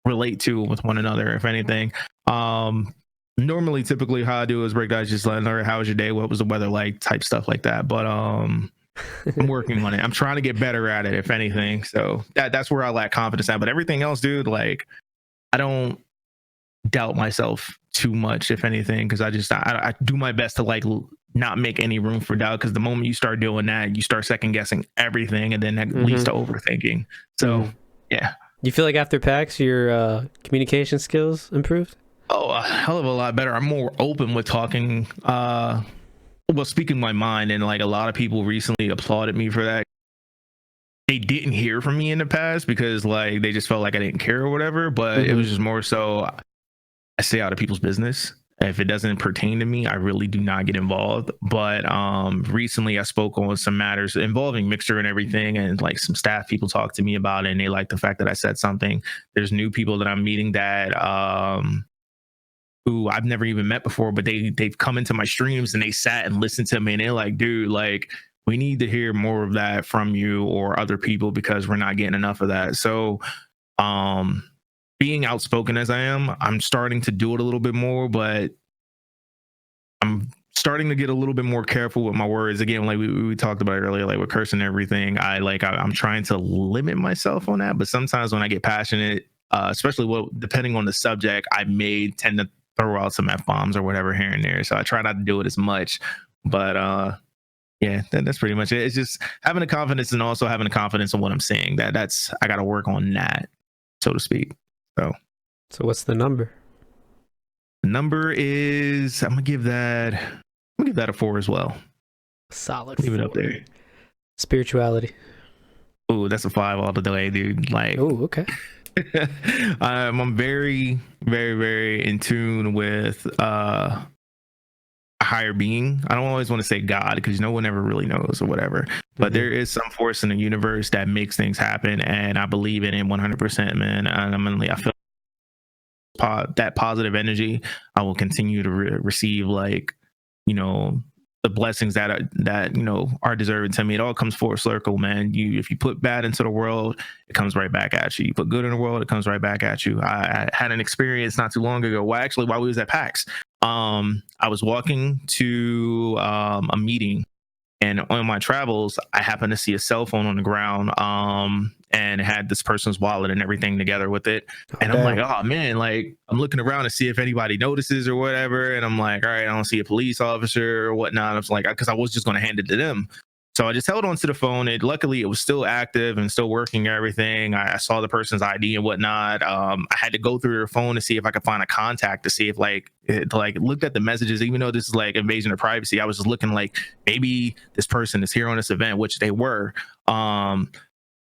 relate to with one another, if anything. Normally typically how I do is break down, just like, how was your day, what was the weather like, type stuff like that. But I'm working on it. I'm trying to get better at it, if anything. So that's where I lack confidence at. But everything else, dude, like I don't doubt myself too much, if anything, because I do my best to like not make any room for doubt, because the moment you start doing that, you start second guessing everything, and then that leads to overthinking. So yeah. You feel like after PAX your communication skills improved? Oh, a hell of a lot better. I'm more open with talking, speaking my mind, and like a lot of people recently applauded me for that. They didn't hear from me in the past because like they just felt like I didn't care or whatever, but it was just more so I stay out of people's business. If it doesn't pertain to me, I really do not get involved. But recently I spoke on some matters involving Mixer and everything, and like some staff people talked to me about it, and they like the fact that I said something. There's new people that I'm meeting that who I've never even met before, but they've come into my streams and they sat and listened to me, and they're like, dude, like we need to hear more of that from you or other people, because we're not getting enough of that. So being outspoken as I am, I'm starting to do it a little bit more, but I'm starting to get a little bit more careful with my words. Again, like we talked about earlier, like with cursing and everything, I'm trying to limit myself on that. But sometimes when I get passionate, especially depending on the subject, I may tend to throw out some F-bombs or whatever here and there. So I try not to do it as much. But yeah, that's pretty much it. It's just having the confidence, and also having the confidence in what I'm saying. That's I got to work on that, so to speak. So what's the number? The number is, I'm gonna give that a 4 as well. Solid. Leave it up there. Spirituality. Oh, that's a 5 all the way, dude. Like, oh, okay. I'm very, very, very in tune with a higher being. I don't always want to say God, because no one ever really knows or whatever. But there is some force in the universe that makes things happen, and I believe in it 100%, man. And I feel that positive energy. I will continue to receive, like, the blessings that are deserving to me. It all comes full circle, man. If you put bad into the world, it comes right back at you. You put good in the world, it comes right back at you. I had an experience not too long ago. Well, actually, while we was at PAX, I was walking to a meeting, and on my travels, I happened to see a cell phone on the ground, and it had this person's wallet and everything together with it. And I'm like, oh man, like I'm looking around to see if anybody notices or whatever. And I'm like, all right, I don't see a police officer or whatnot. I was like, because I was just going to hand it to them. So I just held on to the phone. Luckily, it was still active and still working and everything. I saw the person's ID and whatnot. I had to go through their phone to see if I could find a contact, to see if looked at the messages. Even though this is like invasion of privacy, I was just looking like maybe this person is here on this event, which they were.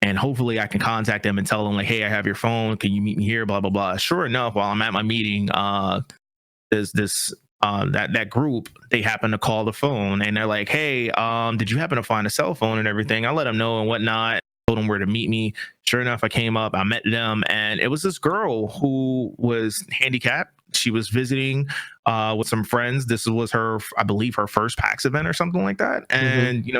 And hopefully I can contact them and tell them like, hey, I have your phone. Can you meet me here? Blah, blah, blah. Sure enough, while I'm at my meeting, there's this that group, they happen to call the phone, and they're like, hey, did you happen to find a cell phone and everything? I let them know and whatnot, told them where to meet me. Sure enough, I came up, I met them, and it was this girl who was handicapped. She was visiting with some friends. This was her, I believe, her first PAX event or something like that. And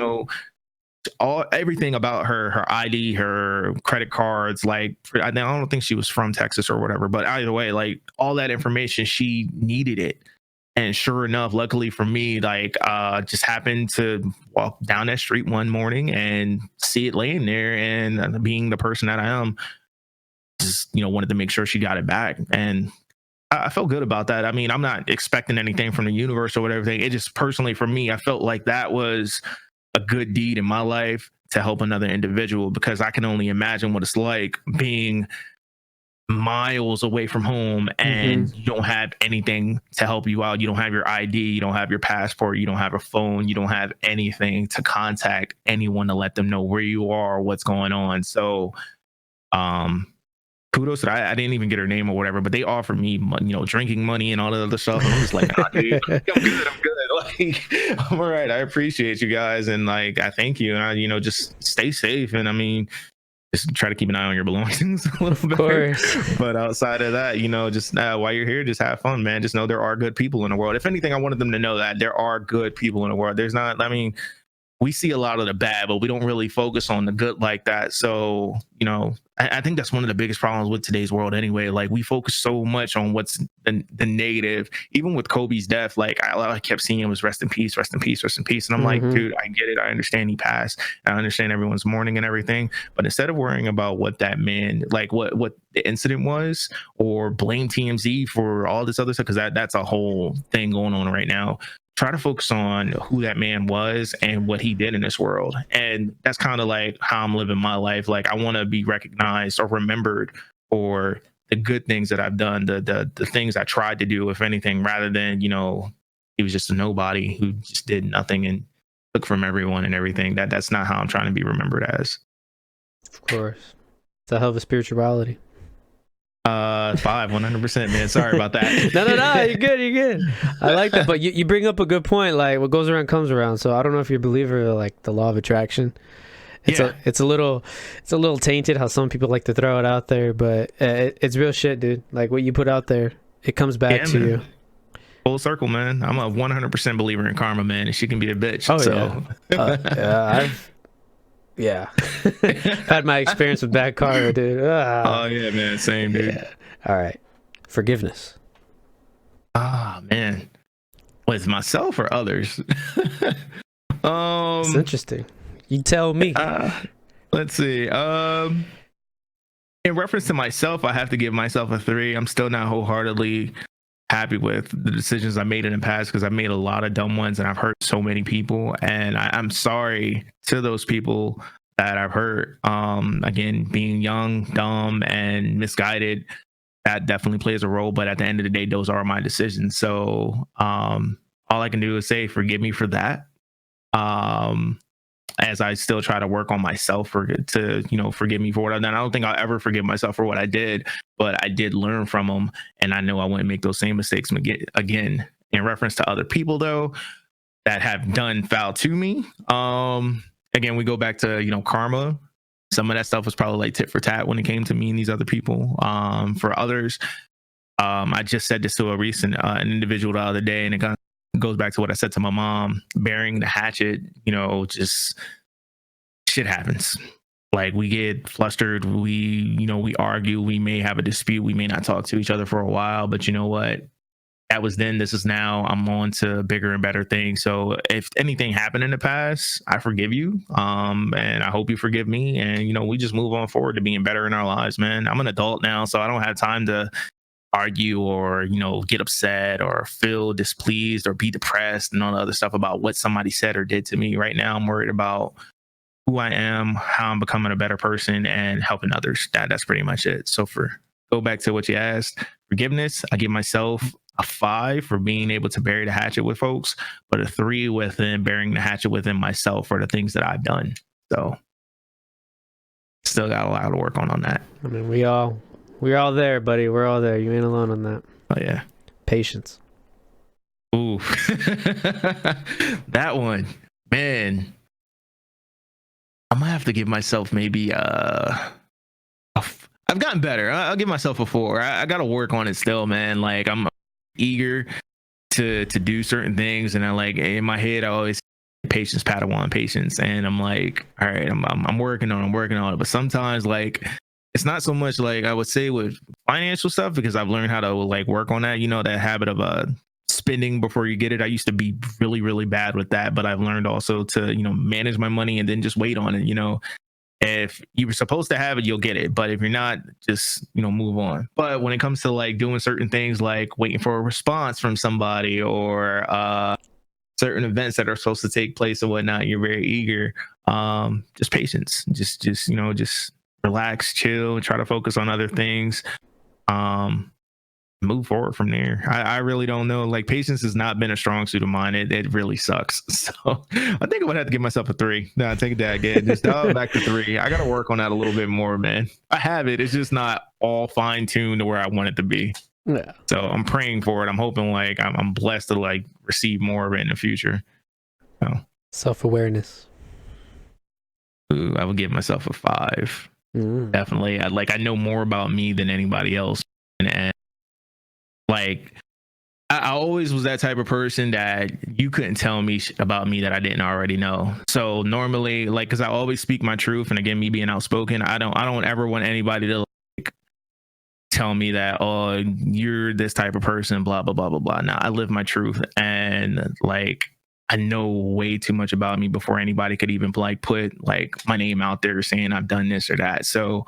everything about her ID, her credit cards, like I don't think she was from Texas or whatever, but either way, like all that information, she needed it. And sure enough, luckily for me, like just happened to walk down that street one morning and see it laying there. And being the person that I am, just wanted to make sure she got it back. And I felt good about that. I mean, I'm not expecting anything from the universe or whatever. It just personally for me, I felt like that was a good deed in my life to help another individual, because I can only imagine what it's like being miles away from home and you don't have anything to help you out. You don't have your ID, you don't have your passport, you don't have a phone, you don't have anything to contact anyone to let them know where you are or what's going on. So kudos to that. I didn't even get her name or whatever, but they offered me drinking money and all the other stuff. And I'm just like, nah, dude, I'm good. Like, I'm all right. I appreciate you guys, and like I thank you. And I just stay safe. And I mean, just try to keep an eye on your belongings a little bit. Of course. But outside of that, just while you're here, just have fun, man. Just know there are good people in the world. If anything, I wanted them to know that there are good people in the world. There's not, I mean, we see a lot of the bad, but we don't really focus on the good like that. So, I think that's one of the biggest problems with today's world anyway. Like, we focus so much on what's the negative. Even with Kobe's death, like I kept seeing was rest in peace, rest in peace, rest in peace. And I'm like, dude, I get it. I understand he passed. I understand everyone's mourning and everything. But instead of worrying about what that man, like what the incident was, or blame TMZ for all this other stuff, because that's a whole thing going on right now. Try to focus on who that man was and what he did in this world. And that's kind of like how I'm living my life. Like, I want to be recognized or remembered for the good things that I've done, the things I tried to do, if anything, rather than, he was just a nobody who just did nothing and took from everyone and everything. That's not how I'm trying to be remembered as. Of course. It's a hell of a spirituality. 100%, man. Sorry about that. No, you're good. I like that, but you bring up a good point. Like, what goes around comes around. So I don't know if you're a believer of like the law of attraction. It's a little tainted how some people like to throw it out there, but it's real shit, dude. Like, what you put out there, it comes back to you. Full circle, man. I'm a 100% believer in karma, man, and she can be a bitch. Oh, so yeah. Had my experience with bad karma, dude. Oh yeah, man. Same, dude. Yeah. All right. Forgiveness. Man. With myself or others? It's interesting. You tell me. Let's see. In reference to myself, I have to give myself a 3. I'm still not wholeheartedly happy with the decisions I made in the past, because I've made a lot of dumb ones and I've hurt so many people, and I'm sorry to those people that I've hurt. Again, being young, dumb, and misguided, that definitely plays a role, but at the end of the day, those are my decisions. So all I can do is say forgive me for that, as I still try to work on myself to forgive me for what I've done. I don't think I'll ever forgive myself for what I did, but I did learn from them, and I know I wouldn't make those same mistakes again. In reference to other people, though, that have done foul to me, again, we go back to karma. Some of that stuff was probably like tit for tat when it came to me and these other people. For others, I just said this to a recent an individual the other day, and it kind of goes back to what I said to my mom. Bearing the hatchet, just shit happens. Like, we get flustered, we argue, we may have a dispute, we may not talk to each other for a while, but you know what? That was then, this is now. I'm on to bigger and better things. So if anything happened in the past, I forgive you. And I hope you forgive me. And, we just move on forward to being better in our lives, man. I'm an adult now, so I don't have time to argue or, get upset or feel displeased or be depressed and all the other stuff about what somebody said or did to me. Right now, I'm worried about who I am, how I'm becoming a better person, and helping others. That's pretty much it. So go back to what you asked, forgiveness, I give myself a 5 for being able to bury the hatchet with folks, but a 3 within burying the hatchet within myself for the things that I've done. So still got a lot to work on that. I mean, we're all there, buddy. We're all there. You ain't alone on that. Oh yeah. Patience. Ooh. That one, man. I'm gonna have to give myself maybe I've gotten better. I'll give myself a 4. I gotta work on it still, man. Like, I'm eager to do certain things, and I like in my head I always patience, Padawan, patience, and I'm like, all right, I'm working on it. But sometimes, like, it's not so much like I would say with financial stuff, because I've learned how to like work on that. That habit of spending before you get it. I used to be really, really bad with that, but I've learned also to, manage my money and then just wait on it. If you were supposed to have it, you'll get it. But if you're not, just, move on. But when it comes to like doing certain things, like waiting for a response from somebody or certain events that are supposed to take place and whatnot, you're very eager. Just patience, just relax, chill, try to focus on other things. Move forward from there. I really don't know. Like, patience has not been a strong suit of mine. It really sucks. So I think I'm gonna have to give myself a 3. No, take that again. Just dial it back to 3. I gotta work on that a little bit more, man. I have it. It's just not all fine tuned to where I want it to be. Yeah. So I'm praying for it. I'm hoping like I'm blessed to like receive more of it in the future. So self-awareness. I would give myself a 5. Definitely. I know more about me than anybody else, and like I always was that type of person that you couldn't tell me about me that I didn't already know. So normally, like, because I always speak my truth, and again, me being outspoken, I don't ever want anybody to like tell me that, oh, you're this type of person, blah blah blah blah blah. Nah, I live my truth, and like I know way too much about me before anybody could even like put like my name out there saying I've done this or that. So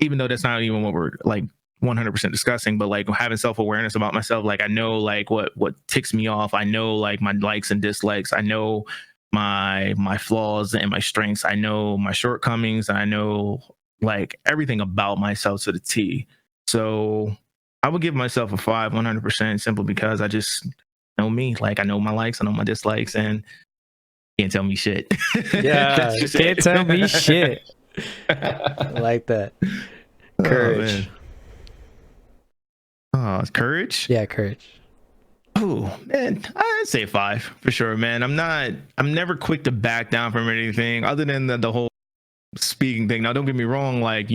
even though that's not even what we're like 100% discussing, but like having self-awareness about myself, like I know like what ticks me off. I know like my likes and dislikes. I know my flaws and my strengths. I know my shortcomings. I know like everything about myself to the T. So I would give myself a 5 100%, simply because I just know me. Like I know my likes, I know my dislikes, and can't tell me shit. Yeah, can't tell me shit. I like that. Courage. Courage? Yeah, courage. Oh man, I'd say 5 for sure, man. I'm never quick to back down from anything other than the whole speaking thing. Now don't get me wrong, like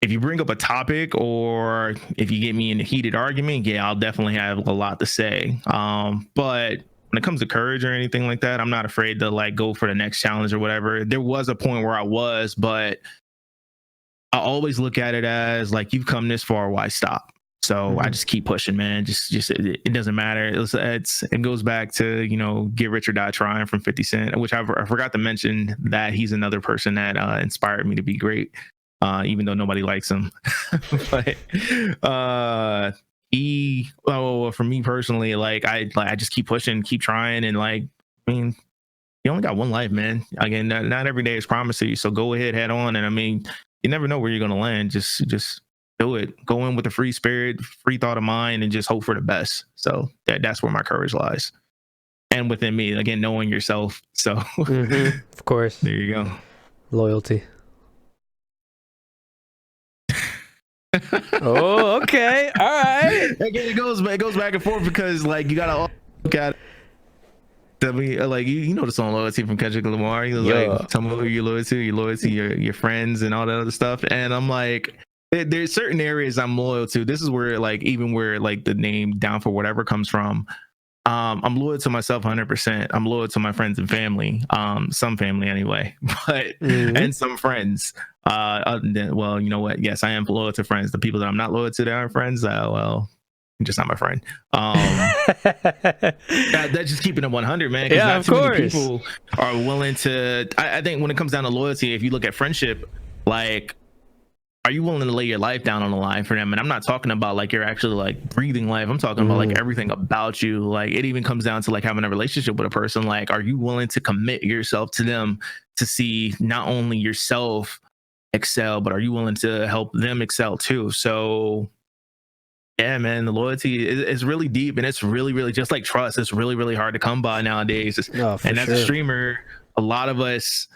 if you bring up a topic or if you get me in a heated argument, yeah, I'll definitely have a lot to say. But when it comes to courage or anything like that, I'm not afraid to like go for the next challenge or whatever. There was a point where I was, but I always look at it as like, you've come this far, why stop? So I just keep pushing, man. Just it doesn't matter. It goes back to, get rich or die trying from 50 Cent, which I forgot to mention that he's another person that inspired me to be great, even though nobody likes him. But for me personally, like I just keep pushing, keep trying, and like, I mean, you only got one life, man. Again, not every day is promised to you, so go ahead, head on. And I mean, you never know where you're gonna land. Just do it. Go in with a free spirit, free thought of mind, and just hope for the best. So that's where my courage lies, and within me, again, knowing yourself. So of course, there you go. Loyalty. Oh, okay, all right. Again, it goes back and forth, because like you gotta look at it. I mean, like you know the song "Loyalty" from Kendrick Lamar. He was like, "Tell me who you're loyal to. You're loyal to your friends and all that other stuff." And I'm like, there's certain areas I'm loyal to. This is where like even where like the name Down for Whatever comes from. I'm loyal to myself 100%. I'm loyal to my friends and family. Some family anyway, but and some friends. Other than, well, you know what? Yes, I am loyal to friends. The people that I'm not loyal to that aren't friends, well, you're just not my friend. That's just keeping it 100, man. Because not too many people are willing to. I think when it comes down to loyalty, if you look at friendship, like, are you willing to lay your life down on the line for them? And I'm not talking about like you're actually like breathing life. I'm talking about like everything about you. Like it even comes down to like having a relationship with a person. Like, are you willing to commit yourself to them to see not only yourself excel, but are you willing to help them excel too? So yeah, man, the loyalty is really deep, and it's really, really just like trust. It's really, really hard to come by nowadays. And as a streamer, a lot of us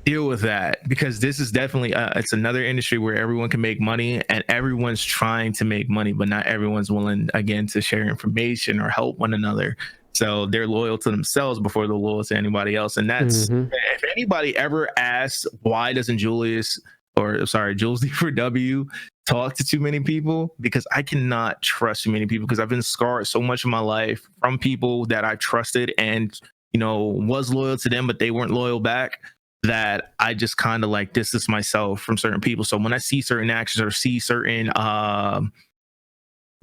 deal with that, because this is definitely it's another industry where everyone can make money, and everyone's trying to make money, but not everyone's willing, again, to share information or help one another. So they're loyal to themselves before they're loyal to anybody else. And that's if anybody ever asks why doesn't Julz D4W talk to too many people, because I cannot trust too many people, because I've been scarred so much in my life from people that I trusted and was loyal to them, but they weren't loyal back, that I just kind of like distance myself from certain people. So when I see certain actions or see certain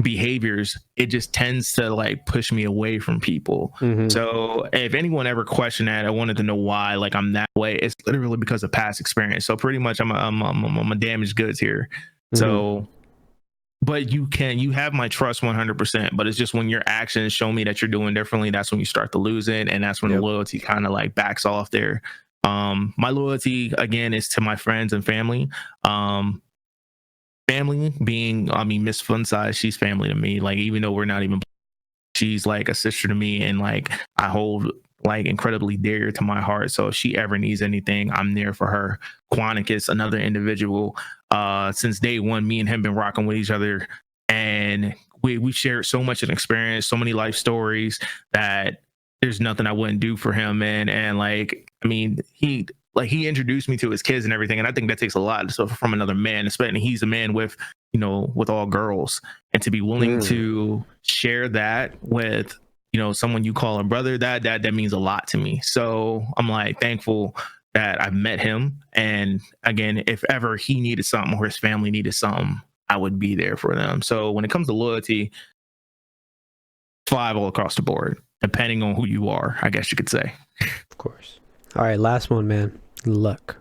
behaviors, it just tends to like push me away from people. So if anyone ever questioned that, I wanted to know why like I'm that way, it's literally because of past experience. So pretty much I'm a damaged goods here. So but you have my trust 100%, but it's just when your actions show me that you're doing differently, that's when you start to lose it, and that's when the loyalty kind of like backs off there. My loyalty again is to my friends and family. Family being, I mean, Miss Fun Size, she's family to me. Like, even though we're not even, she's like a sister to me, and like I hold like incredibly dear to my heart. So if she ever needs anything, I'm there for her. Quanticus, another individual, since day one, me and him been rocking with each other, and we shared so much an experience, so many life stories that there's nothing I wouldn't do for him, man. And like, I mean, he introduced me to his kids and everything, and I think that takes a lot from another man, especially he's a man with, you know, with all girls, and to be willing to share that with, you know, someone you call a brother, that means a lot to me. So I'm like thankful that I've met him, and again, if ever he needed something or his family needed something, I would be there for them. So when it comes to loyalty, 5 all across the board, depending on who you are, I guess you could say. Of course. All right, last one, man. Luck.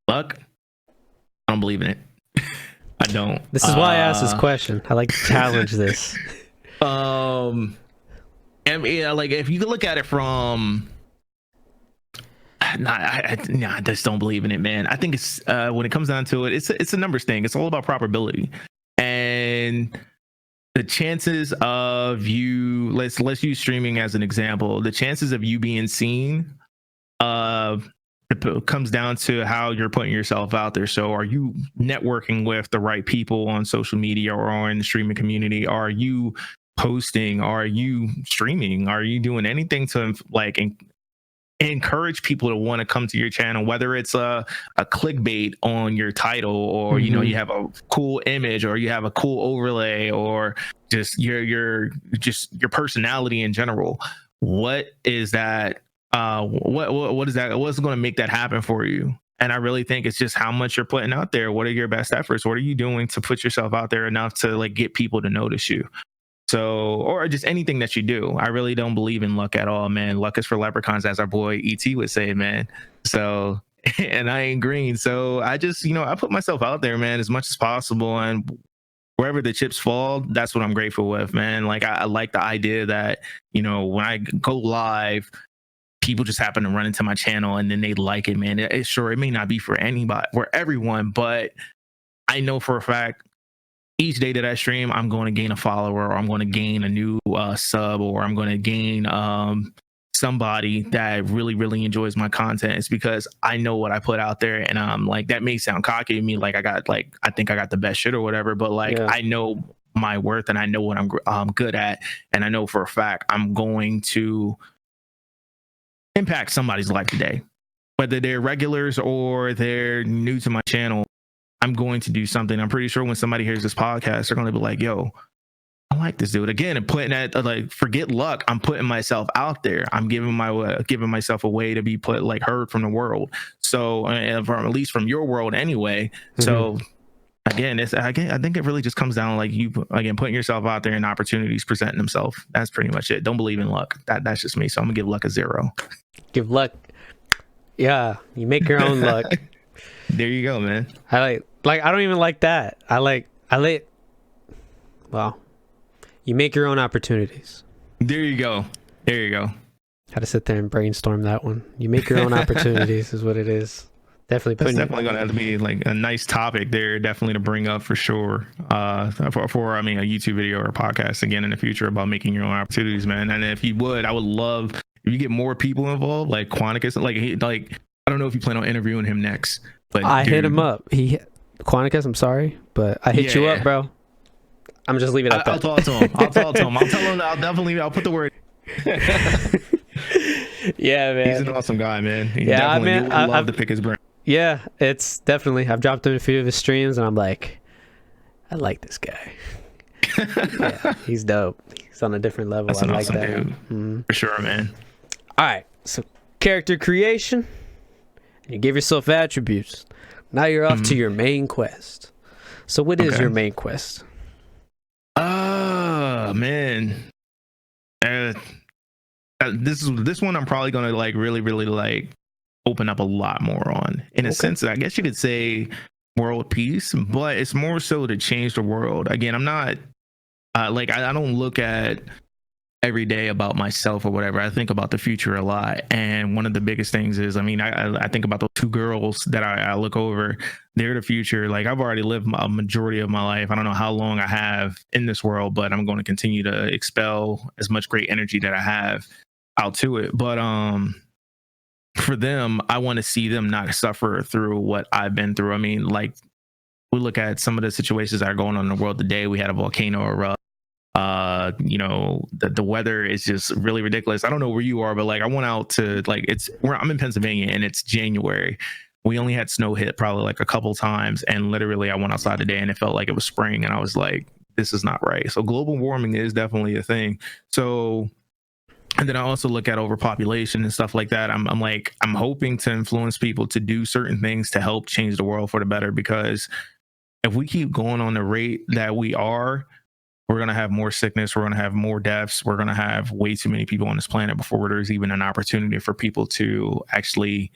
Luck? I don't believe in it. I don't. This is why I asked this question. I like to challenge this. I mean, like if you look at it from, I just don't believe in it, man. I think it's when it comes down to it, it's a numbers thing. It's all about probability, and the chances of you, let's use streaming as an example. The chances of you being seen, it comes down to how you're putting yourself out there. So are you networking with the right people on social media or in the streaming community? Are you posting? Are you streaming? Are you doing anything to like encourage people to want to come to your channel, whether it's a clickbait on your title, or you know, you have a cool image, or you have a cool overlay, or just your personality in general? What is that? What is that? What's going to make that happen for you? And I really think it's just how much you're putting out there. What are your best efforts? What are you doing to put yourself out there enough to like get people to notice you? So, or just anything that you do. I really don't believe in luck at all, man. Luck is for leprechauns, as our boy ET would say, man. So, and I ain't green. So I just, you know, I put myself out there, man, as much as possible. And wherever the chips fall, that's what I'm grateful with, man. Like, I like the idea that, you know, when I go live, people just happen to run into my channel and then they like it, man. It may not be for anybody, for everyone, but I know for a fact, each day that I stream, I'm going to gain a follower, or I'm going to gain a new sub, or I'm going to gain somebody that really, really enjoys my content. It's because I know what I put out there, and I'm like, that may sound cocky to me, like I think I got the best shit or whatever, but like I know my worth, and I know what I'm good at, and I know for a fact I'm going to impact somebody's life today, whether they're regulars or they're new to my channel. I'm going to do something. I'm pretty sure when somebody hears this podcast, they're going to be like, yo, I like this dude. Again, and putting that, like, forget luck. I'm putting myself out there. I'm giving myself a way to be heard from the world. So, from, at least from your world anyway. So again, I think it really just comes down to like you, again, putting yourself out there and opportunities presenting themselves. That's pretty much it. Don't believe in luck. That's just me. So I'm gonna give luck a 0. Give luck. Yeah. You make your own luck. There you go, man. I don't even like that. Well, you make your own opportunities. There you go. Had to sit there and brainstorm that one. You make your own opportunities is what it is. That's definitely going to have to be like a nice topic there, definitely to bring up for sure. For a YouTube video or a podcast again in the future about making your own opportunities, man. And if you would, I would love if you get more people involved, like Quanticus. Like I don't know if you plan on interviewing him next, but I hit him up. Quanticus, I'm sorry, but I hit you up, bro. I'm just leaving it at that. I'll talk to him. I'll tell him. I'll put the word. Yeah, man. He's an awesome guy, man. I love to pick his brain. Yeah, it's definitely. I've dropped in a few of his streams, and I'm like, I like this guy. Yeah, he's dope. He's on a different level. That's an awesome that. Dude. For sure, man. All right, so character creation. You give yourself attributes. Now you're off to your main quest. So what is your main quest? Man, uh, this one I'm probably gonna like really like open up a lot more on. In a Okay. sense, I guess you could say world peace, but it's more so to change the world. Again, I'm not like I don't look at every day about myself or whatever. I think about the future a lot, and one of the biggest things is, I mean, I think about those two girls that I look over. They're the future. Like, I've already lived a majority of my life. I don't know how long I have in this world, but I'm going to continue to expel as much great energy that I have out to it. But for them, I want to see them not suffer through what I've been through. I mean, like, we look at some of the situations that are going on in the world today. We had a volcano erupt. You know, the weather is just really ridiculous. I don't know where you are, but like, I went out to like, I'm in Pennsylvania and it's January. We only had snow hit probably like a couple times, and literally I went outside today and it felt like it was spring, and I was like, this is not right. So global warming is definitely a thing. So, and then I also look at overpopulation and stuff like that. I'm like, I'm hoping to influence people to do certain things to help change the world for the better, because if we keep going on the rate that we are, we're going to have more sickness. We're going to have more deaths. We're going to have way too many people on this planet before there's even an opportunity for people to actually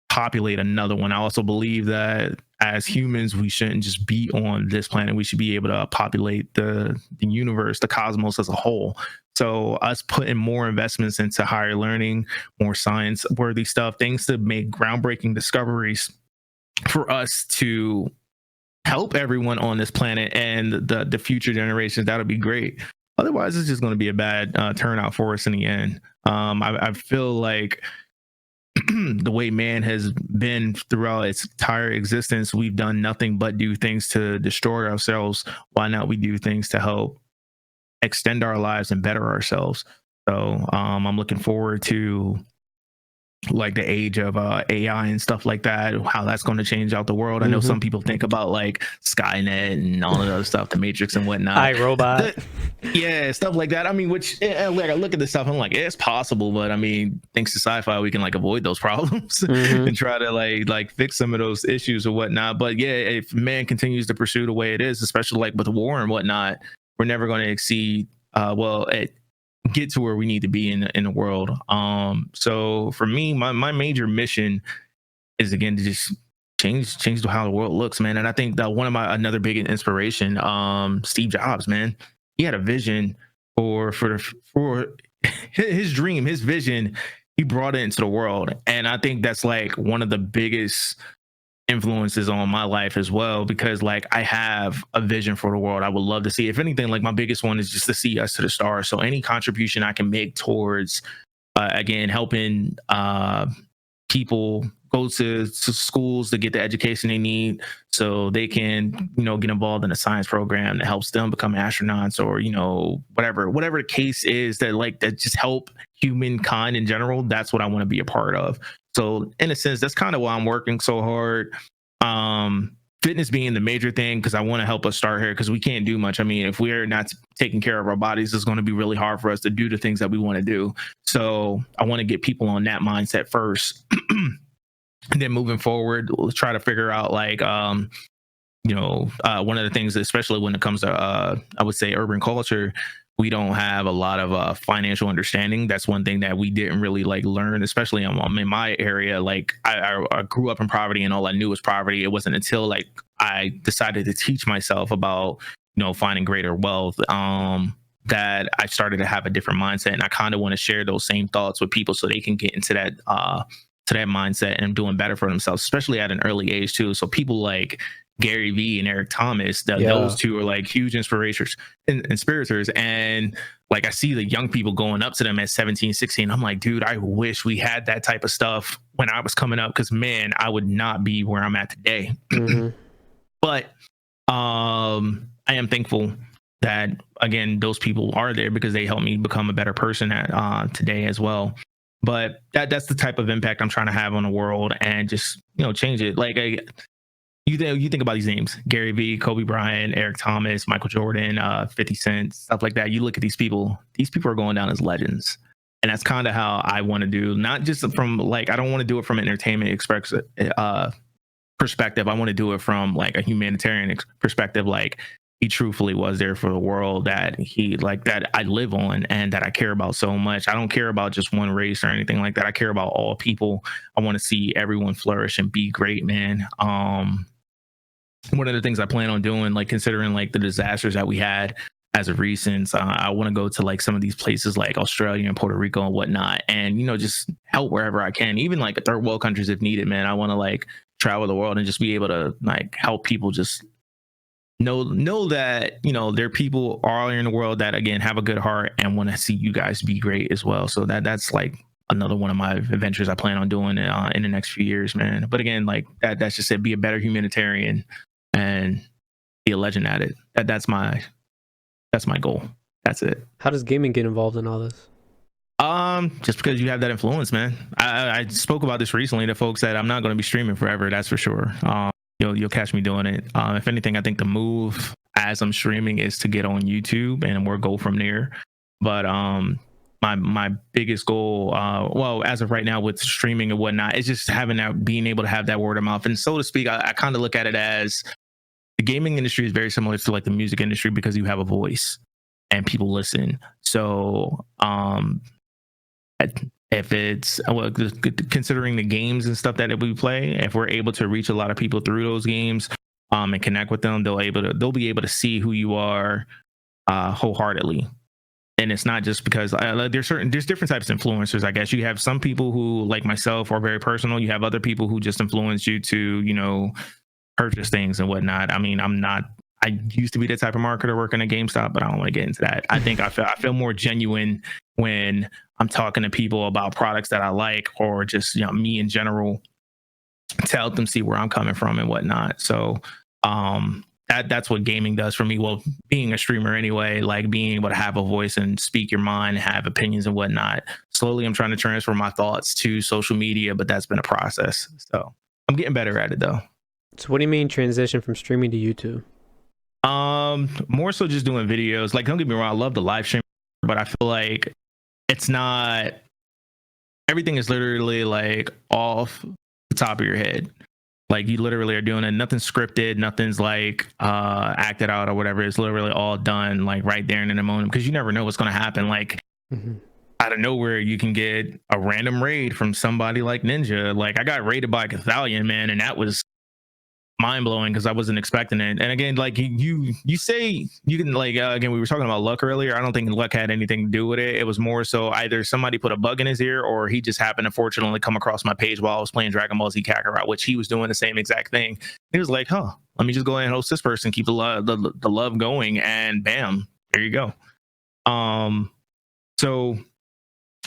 populate another one. I also believe that as humans, we shouldn't just be on this planet. We should be able to populate the universe, the cosmos as a whole. So us putting more investments into higher learning, more science worthy stuff, things to make groundbreaking discoveries for us to help everyone on this planet and the future generations, that would be great. Otherwise, it's just going to be a bad turnout for us in the end. I feel like the way man has been throughout its entire existence, we've done nothing but do things to destroy ourselves. Why not we do things to help extend our lives and better ourselves? So I'm looking forward to like the age of AI and stuff like that, how that's going to change out the world. I know some people think about like Skynet and all of the other stuff, the Matrix and whatnot. iRobot. Yeah, stuff like that. I mean, which like I look at this stuff, I'm like, yeah, it's possible, but I mean, thanks to sci-fi, we can like avoid those problems and try to like fix some of those issues or whatnot. But yeah, if man continues to pursue the way it is, especially like with war and whatnot, we're never going to exceed get to where we need to be in the world. So for me, my major mission is, again, to just change how the world looks, man. And I think that one of my another big inspiration, Steve Jobs, man, he had a vision for his dream, his vision. He brought it into the world, and I think that's like one of the biggest influences on my life as well, because like I have a vision for the world. I would love to see, if anything, like my biggest one is just to see us to the stars. So any contribution I can make towards again helping people go to schools to get the education they need so they can, you know, get involved in a science program that helps them become astronauts, or, you know, whatever the case is, that just help humankind in general. That's what I want to be a part of. So in a sense, that's kind of why I'm working so hard. Fitness being the major thing, because I want to help us start here, because we can't do much. I mean, if we're not taking care of our bodies, it's going to be really hard for us to do the things that we want to do. So I want to get people on that mindset first. And then moving forward, we'll try to figure out like, you know, one of the things, especially when it comes to, I would say, urban culture, we don't have a lot of financial understanding. That's one thing that we didn't really like learn, especially in my area. Like I grew up in poverty, and all I knew was poverty. It wasn't until like I decided to teach myself about, you know, finding greater wealth, that I started to have a different mindset. And I kind of want to share those same thoughts with people so they can get into that mindset and doing better for themselves, especially at an early age too. So people like Gary Vee and Eric Thomas, those two are like huge inspirators. And like I see the young people going up to them at 17, 16. I'm like, dude, I wish we had that type of stuff when I was coming up, because man, I would not be where I'm at today. But I am thankful that, again, those people are there, because they helped me become a better person today as well. But that's the type of impact I'm trying to have on the world, and just, you know, change it. Like you think about these names: Gary Vee, Kobe Bryant, Eric Thomas, Michael Jordan, 50 Cent, stuff like that. You look at these people are going down as legends. And that's kind of how I want to do, not just from like, I don't want to do it from an entertainment perspective. I want to do it from like a humanitarian perspective. Like, he truthfully was there for the world that that I live on and that I care about so much. I don't care about just one race or anything like that. I care about all people. I want to see everyone flourish and be great, man. One of the things I plan on doing, like considering like the disasters that we had as of recent, I want to go to like some of these places like Australia and Puerto Rico and whatnot, and just help wherever I can, even like third world countries if needed, man. I want to like travel the world and just be able to like help people just know that there are people all in the world that again have a good heart and want to see you guys be great as well. So that's like another one of my adventures I plan on doing in the next few years, man. But again, like that's just it, be a better humanitarian and be a legend at it. That's my goal. That's it. How does gaming get involved in all this? Just because you have that influence, man. I spoke about this recently to folks that I'm not going to be streaming forever. That's for sure. You'll catch me doing it. If anything, I think the move as I'm streaming is to get on YouTube and we'll go from there. But my biggest goal, well, as of right now with streaming and whatnot, is just being able to have that word of mouth. And so to speak, I kind of look at it as the gaming industry is very similar to like the music industry because you have a voice and people listen. So if it's considering the games and stuff that we play, if we're able to reach a lot of people through those games and connect with them, they'll be able to see who you are wholeheartedly. And it's not just because there's different types of influencers. I guess you have some people who, like myself, are very personal. You have other people who just influence you to purchase things and whatnot. I mean, I used to be the type of marketer working at GameStop, but I don't want to get into that. I think I feel more genuine when I'm talking to people about products that I like, or just me in general, to help them see where I'm coming from and whatnot. So that's what gaming does for me. Well, being a streamer anyway, like being able to have a voice and speak your mind, have opinions and whatnot. Slowly, I'm trying to transfer my thoughts to social media, but that's been a process. So I'm getting better at it though. So what do you mean transition from streaming to YouTube? More so just doing videos. Like, don't get me wrong, I love the live stream, but I feel like it's not, everything is literally like off the top of your head. Like you literally are doing it, nothing's scripted, nothing's like acted out or whatever. It's literally all done like right there and in the moment, because you never know what's going to happen. Like out of nowhere, you can get a random raid from somebody like Ninja. Like I got raided by Cathalion, man, and that was mind-blowing because I wasn't expecting it. And again, like you say you can, like again, we were talking about luck earlier. I don't think luck had anything to do with it. It was more so either somebody put a bug in his ear, or he just happened to fortunately come across my page while I was playing Dragon Ball Z Kakarot, which he was doing the same exact thing. He was like, huh, let me just go ahead and host this person, keep the love going, and bam, there you go. So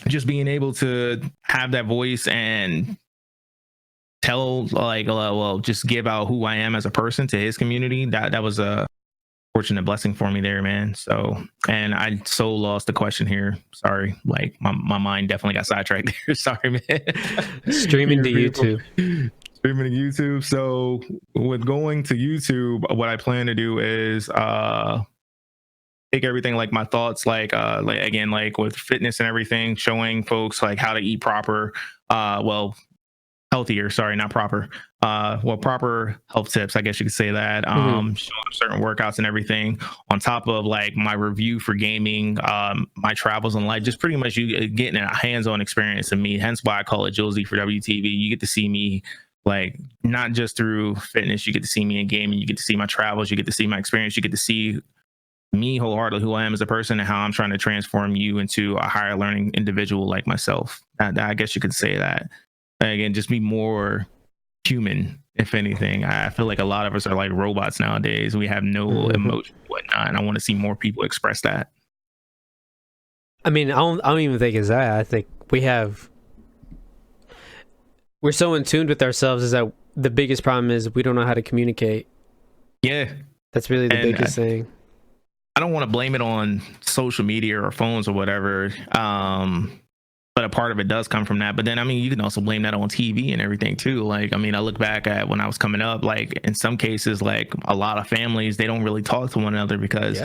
just being able to have that voice and tell, like, well, just give out who I am as a person to his community, that was a fortunate blessing for me there, man. So, and I so lost the question here. Sorry, like my mind definitely got sidetracked there. Sorry, man. Streaming to YouTube. Streaming to YouTube. So with going to YouTube, what I plan to do is take everything, like my thoughts, like again, like with fitness and everything, showing folks like how to eat proper, healthier, sorry, not proper. Proper health tips, I guess you could say that. Showing certain workouts and everything, on top of like my review for gaming, my travels in life, just pretty much you getting a hands-on experience of me. Hence why I call it Julz D4W TV. You get to see me, like, not just through fitness, you get to see me in gaming, you get to see my travels, you get to see my experience, you get to see me wholeheartedly, who I am as a person, and how I'm trying to transform you into a higher learning individual like myself. I guess you could say that. Again, just be more human, if anything. I feel like a lot of us are like robots nowadays. We have no emotion, whatnot, and I want to see more people express that. I mean, I don't even think it's that. I think we're so in tune with ourselves, is that the biggest problem is we don't know how to communicate. Yeah, that's really the biggest thing. I don't want to blame it on social media or phones or whatever. But a part of it does come from that. But then, I mean, you can also blame that on TV and everything too. Like, I mean, I look back at when I was coming up, like in some cases, like a lot of families, they don't really talk to one another because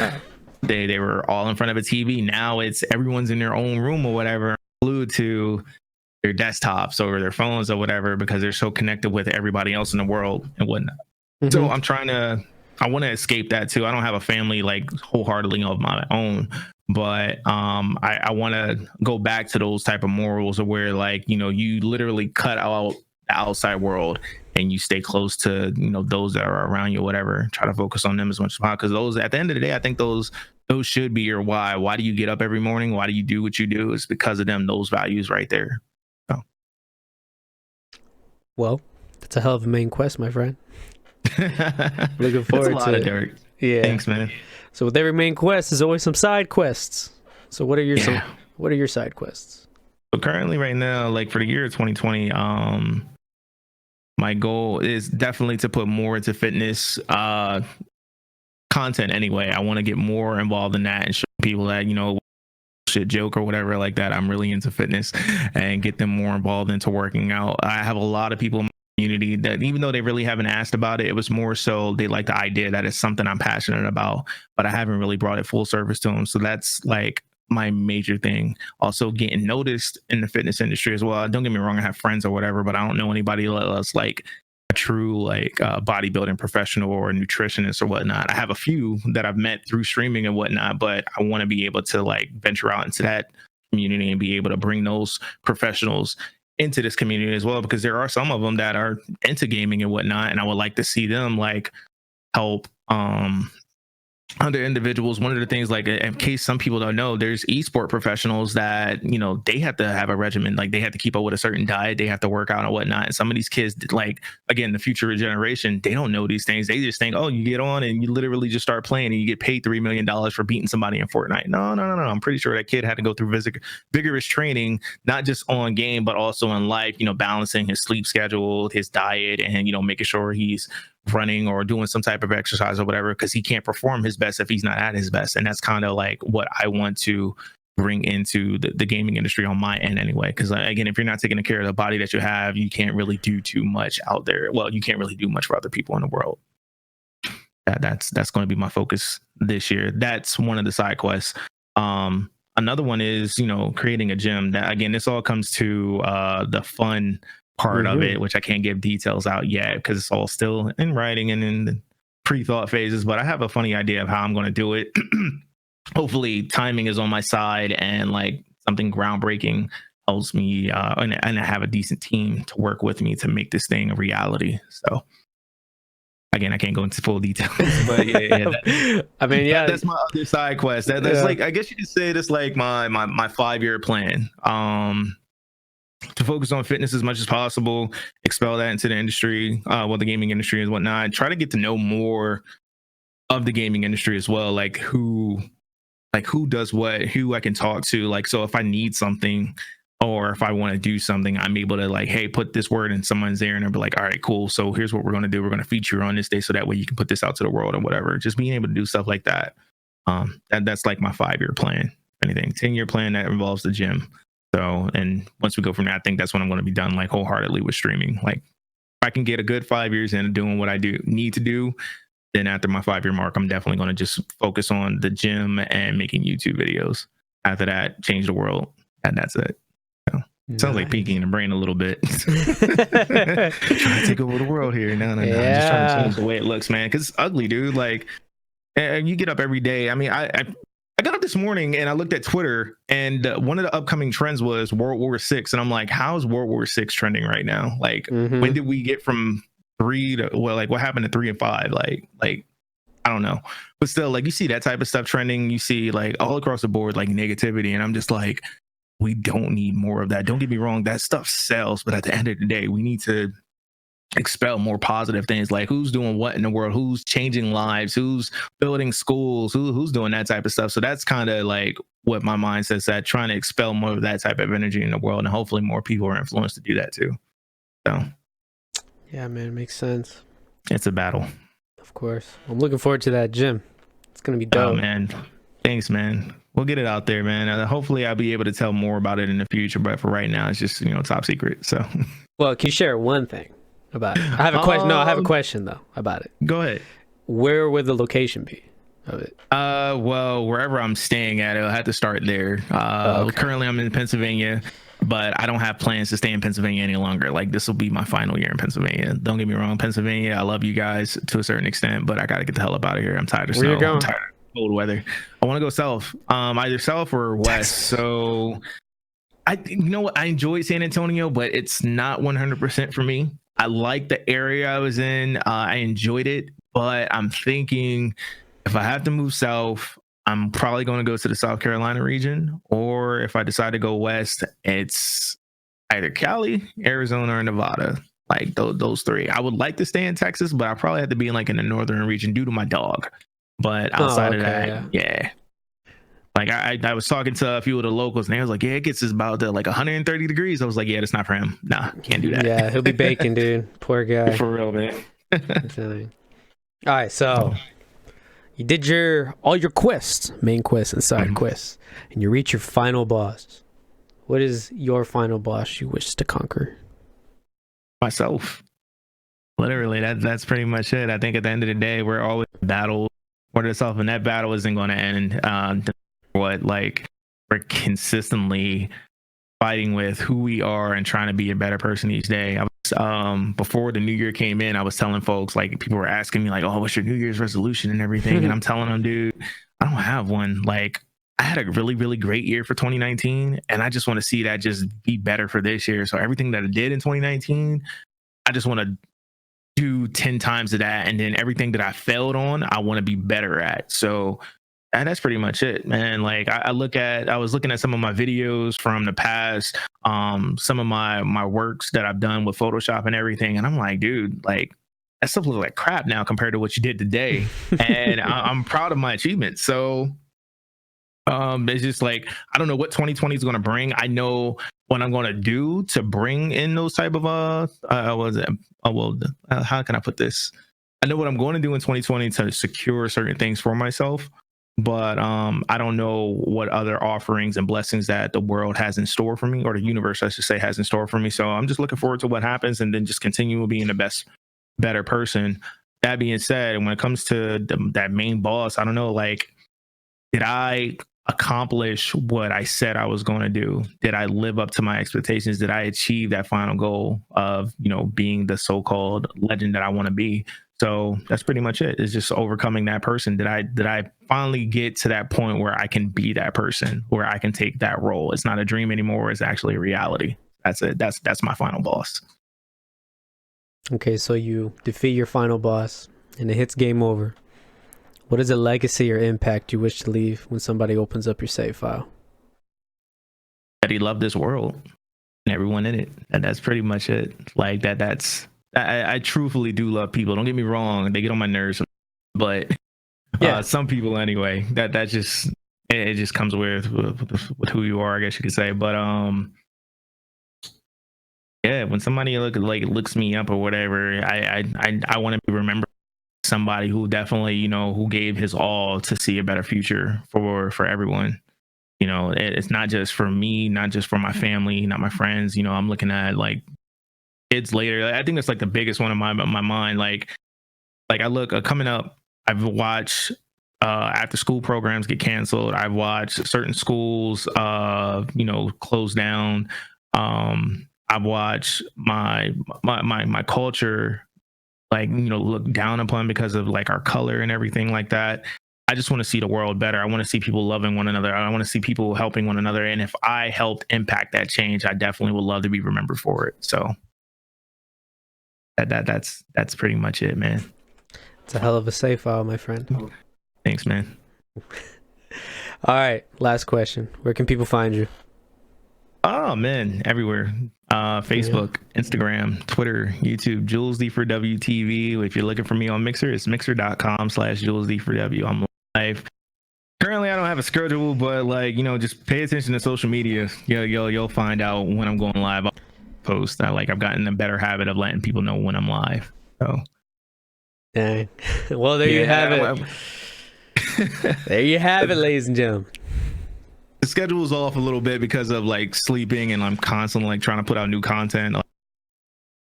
they were all in front of a TV. Now it's everyone's in their own room or whatever, glued to their desktops or their phones or whatever, because they're so connected with everybody else in the world and whatnot. So I'm trying to I want to escape that too. I don't have a family like wholeheartedly of my own, but I want to go back to those type of morals of where like, you know, you literally cut out the outside world and you stay close to, you know, those that are around you, whatever. Try to focus on them as much as possible, because those, at the end of the day, I think those should be your why. Why do you get up every morning? Why do you do what you do? It's because of them, those values right there. So. Well, that's a hell of a main quest, my friend. Looking forward a lot to of dirt. Yeah. Thanks, man. So with every main quest, there's always some side quests. So what are your side quests? So currently, right now, like for the year 2020, my goal is definitely to put more into fitness content. Anyway, I want to get more involved in that and show people that, you know, shit joke or whatever like that, I'm really into fitness, and get them more involved into working out. I have a lot of people in my community that, even though they really haven't asked about it, it was more so they like the idea that it's something I'm passionate about, but I haven't really brought it full service to them. So that's like my major thing. Also getting noticed in the fitness industry as well. Don't get me wrong, I have friends or whatever, but I don't know anybody else like a true like bodybuilding professional or nutritionist or whatnot. I have a few that I've met through streaming and whatnot, but I want to be able to like venture out into that community and be able to bring those professionals into this community as well, because there are some of them that are into gaming and whatnot, and I would like to see them like help other individuals. One of the things, like in case some people don't know, there's esport professionals that, you know, they have to have a regimen, like they have to keep up with a certain diet, they have to work out and whatnot. And some of these kids, like again, the future generation, they don't know these things. They just think, oh, you get on and you literally just start playing and you get paid $3 million for beating somebody in Fortnite. No. I'm pretty sure that kid had to go through vigorous training, not just on game, but also in life, you know, balancing his sleep schedule, his diet, and, you know, making sure he's running or doing some type of exercise or whatever, because he can't perform his best if he's not at his best. And that's kind of like what I want to bring into the gaming industry on my end anyway, because again, if you're not taking care of the body that you have, you can't really do too much out there. Well, you can't really do much for other people in the world. That's going to be my focus this year. That's one of the side quests. Another one is, you know, creating a gym. That again, this all comes to the fun part of it, which I can't give details out yet because it's all still in writing and in the pre-thought phases, but I have a funny idea of how I'm going to do it. Hopefully timing is on my side and like something groundbreaking helps me and I have a decent team to work with me to make this thing a reality. So again, I can't go into full details, but I mean, that's my other side quest. That's like, I guess you could say that's like my 5-year plan. To focus on fitness as much as possible, expel that into the industry, the gaming industry and whatnot. Try to get to know more of the gaming industry as well, like who does what, who I can talk to. Like, so if I need something or if I want to do something, I'm able to like, hey, put this word in someone's ear and they'll be like, all right, cool. So here's what we're going to do. We're going to feature on this day so that way you can put this out to the world or whatever. Just being able to do stuff like that. That's like my 5-year plan. Anything 10-year plan that involves the gym. So, and once we go from there, I think that's when I'm going to be done like wholeheartedly with streaming. Like if I can get a good 5 years in doing what I need to do, then after my 5-year mark, I'm definitely going to just focus on the gym and making YouTube videos. After that, change the world. And that's it. So, sounds like peeking the brain a little bit. Trying to take over the world here. No. I'm just trying to change the way it looks, man. Because it's ugly, dude. Like, you get up every day. I mean, I got up this morning and I looked at Twitter, and one of the upcoming trends was World War VI. And I'm like, how's World War VI trending right now? Like, when did we get from 3 to, well, like what happened to 3 and 5? Like, I don't know. But still, like you see that type of stuff trending. You see like all across the board, like negativity. And I'm just like, we don't need more of that. Don't get me wrong. That stuff sells. But at the end of the day, we need to expel more positive things, like who's doing what in the world, who's changing lives, who's building schools, who's doing that type of stuff. So that's kind of like what my mind says, that trying to expel more of that type of energy in the world, and hopefully more people are influenced to do that too. So yeah, man, it makes sense. It's a battle. Of course. I'm looking forward to that gym. It's gonna be dope. Oh man, thanks, man. We'll get it out there, man. Hopefully I'll be able to tell more about it in the future, but for right now it's just, you know, top secret. So well, can you share one thing about it? I have a question. No, I have a question though about it. Go ahead. Where would the location be of it? Well, wherever I'm staying at, I'll have to start there. Okay. Currently I'm in Pennsylvania, but I don't have plans to stay in Pennsylvania any longer. Like, this will be my final year in Pennsylvania. Don't get me wrong, Pennsylvania, I love you guys to a certain extent, but I got to get the hell up out of here. I'm tired of Where you snow. going? I'm tired of cold weather. I want to go south, either south or west. So you know what? I enjoyed San Antonio, but it's not 100% for me. I like the area I was in. I enjoyed it, but I'm thinking if I have to move south, I'm probably going to go to the South Carolina region, or if I decide to go west, it's either Cali, Arizona, or Nevada. Like those three. I would like to stay in Texas, but I probably have to be in like in the northern region due to my dog. But outside of that, yeah. Like I was talking to a few of the locals, and they was like, "Yeah, it gets us about to like 130 degrees." I was like, "Yeah, that's not for him. Nah, can't do that." Yeah, he'll be baking, dude. Poor guy. For real, man. All right, so you did all your quests, main quests and side quests, and you reach your final boss. What is your final boss you wish to conquer? Myself. Literally, that's pretty much it. I think at the end of the day, we're always battle for yourself, and that battle isn't going to end. Like, we're consistently fighting with who we are and trying to be a better person each day. I was, before the new year came in, I was telling folks, like, people were asking me like, "Oh, what's your New Year's resolution and everything?" And I'm telling them, dude, I don't have one. Like, I had a really, really great year for 2019, and I just want to see that just be better for this year. So everything that I did in 2019, I just want to do 10 times of that, and then everything that I failed on, I want to be better at. So that's pretty much it, man. Like, I was looking at some of my videos from the past, some of my works that I've done with Photoshop and everything, and I'm like, dude, like, that stuff looks like crap now compared to what you did today. And I'm proud of my achievements. So it's just like, I don't know what 2020 is going to bring. I know what I'm going to do to bring in those type of how can I put this? I know what I'm going to do in 2020 to secure certain things for myself, but I don't know what other offerings and blessings that the world has in store for me, or the universe, I should say, has in store for me. So I'm just looking forward to what happens, and then just continue being the better person. That being said, when it comes to that main boss, I don't know, like, did I accomplish what I said I was going to do? Did I live up to my expectations? Did I achieve that final goal of, being the so-called legend that I want to be? So that's pretty much it. It's just overcoming that person. Did I finally get to that point where I can be that person, where I can take that role? It's not a dream anymore. It's actually a reality. That's it. That's my final boss. Okay, so you defeat your final boss, and it hits game over. What is a legacy or impact you wish to leave when somebody opens up your save file? That he loved this world and everyone in it. And that's pretty much it. Like, I truthfully do love people. Don't get me wrong. They get on my nerves, but yeah, some people anyway, that just, it just comes with who you are, I guess you could say. But, yeah, when somebody looks me up or whatever, I want to be remembered. Somebody who definitely, who gave his all to see a better future for everyone. It's not just for me, not just for my family, not my friends. I'm looking at like kids later. I think that's like the biggest one in my mind. Like I look coming up, I've watched after school programs get canceled. I've watched certain schools close down. I've watched my culture look down upon because of like our color and everything like that. I just want to see the world better. I want to see people loving one another. I want to see people helping one another. And if I helped impact that change, I definitely would love to be remembered for it. So that's pretty much it, man. It's a hell of a save file, my friend. Thanks, man. All right, last question. Where can people find you? Oh man, everywhere. Facebook, Instagram, Twitter, YouTube, Julz D4W TV. If you're looking for me on Mixer, it's mixer.com/Julz D4W. I'm live. Currently, I don't have a schedule, but just pay attention to social media. You'll find out when I'm going live. I'll post. I've gotten a better habit of letting people know when I'm live. So, dang. Well, there you have it. There you have it, ladies and gentlemen. The schedule is off a little bit because of sleeping, and I'm constantly trying to put out new content.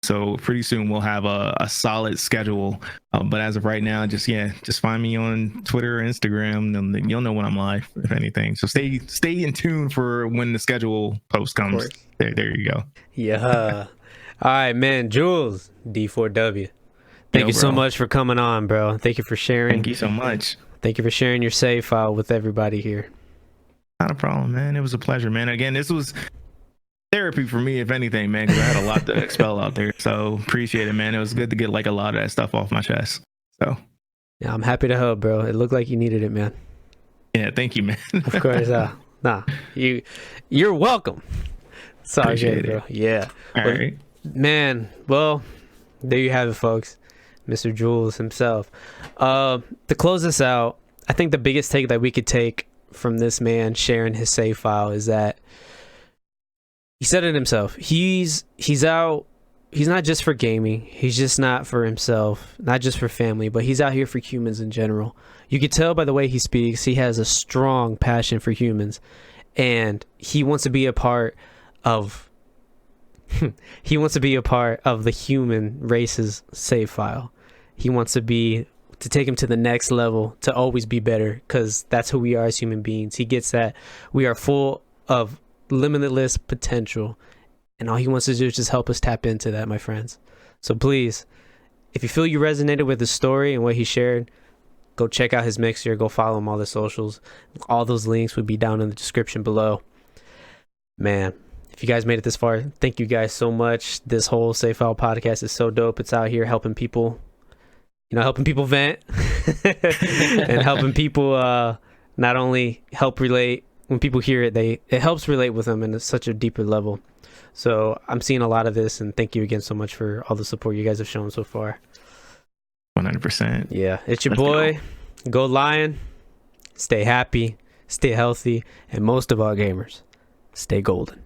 So pretty soon we'll have a solid schedule. But as of right now, just find me on Twitter or Instagram, and you'll know when I'm live, if anything. So stay in tune for when the schedule post comes. There you go. Yeah. All right, man. Julz D4W. Thank you so much for coming on, bro. Thank you for sharing. Thank you so much. Thank you for sharing your save file with everybody here. Not a problem, man. It was a pleasure, man. Again, this was therapy for me, if anything, man, because I had a lot to expel out there. So appreciate it, man. It was good to get like a lot of that stuff off my chest. So yeah, I'm happy to help, bro. It looked like you needed it, man. Yeah, thank you, man. Of course. Nah, you're welcome. Sorry, Appreciate bro. it. Yeah. All right. Man, well, there you have it, folks. Mr. Julz himself. To close this out, I think the biggest take that we could take from this man sharing his save file is that he said it himself. He's out. He's not just for gaming. He's just not for himself, not just for family, but he's out here for humans in general. You can tell by the way he speaks, he has a strong passion for humans, and he wants to be a part of the human race's save file. He wants to take him to the next level, to always be better, because that's who we are as human beings. He gets that we are full of limitless potential, and all he wants to do is just help us tap into that, my friends. So please, if you feel you resonated with his story and what he shared, go check out his mixer, go follow him on all the socials. All those links would be down in the description below. Man, if you guys made it this far, thank you guys so much. This whole Save File podcast is so dope. It's out here helping people, helping people vent and helping people not only help relate. When people hear it, it helps relate with them in such a deeper level. So I'm seeing a lot of this, and thank you again so much for all the support you guys have shown so far. 100%. Yeah, it's your boy. Go Lion. Stay happy, stay healthy, and most of all, gamers, stay golden.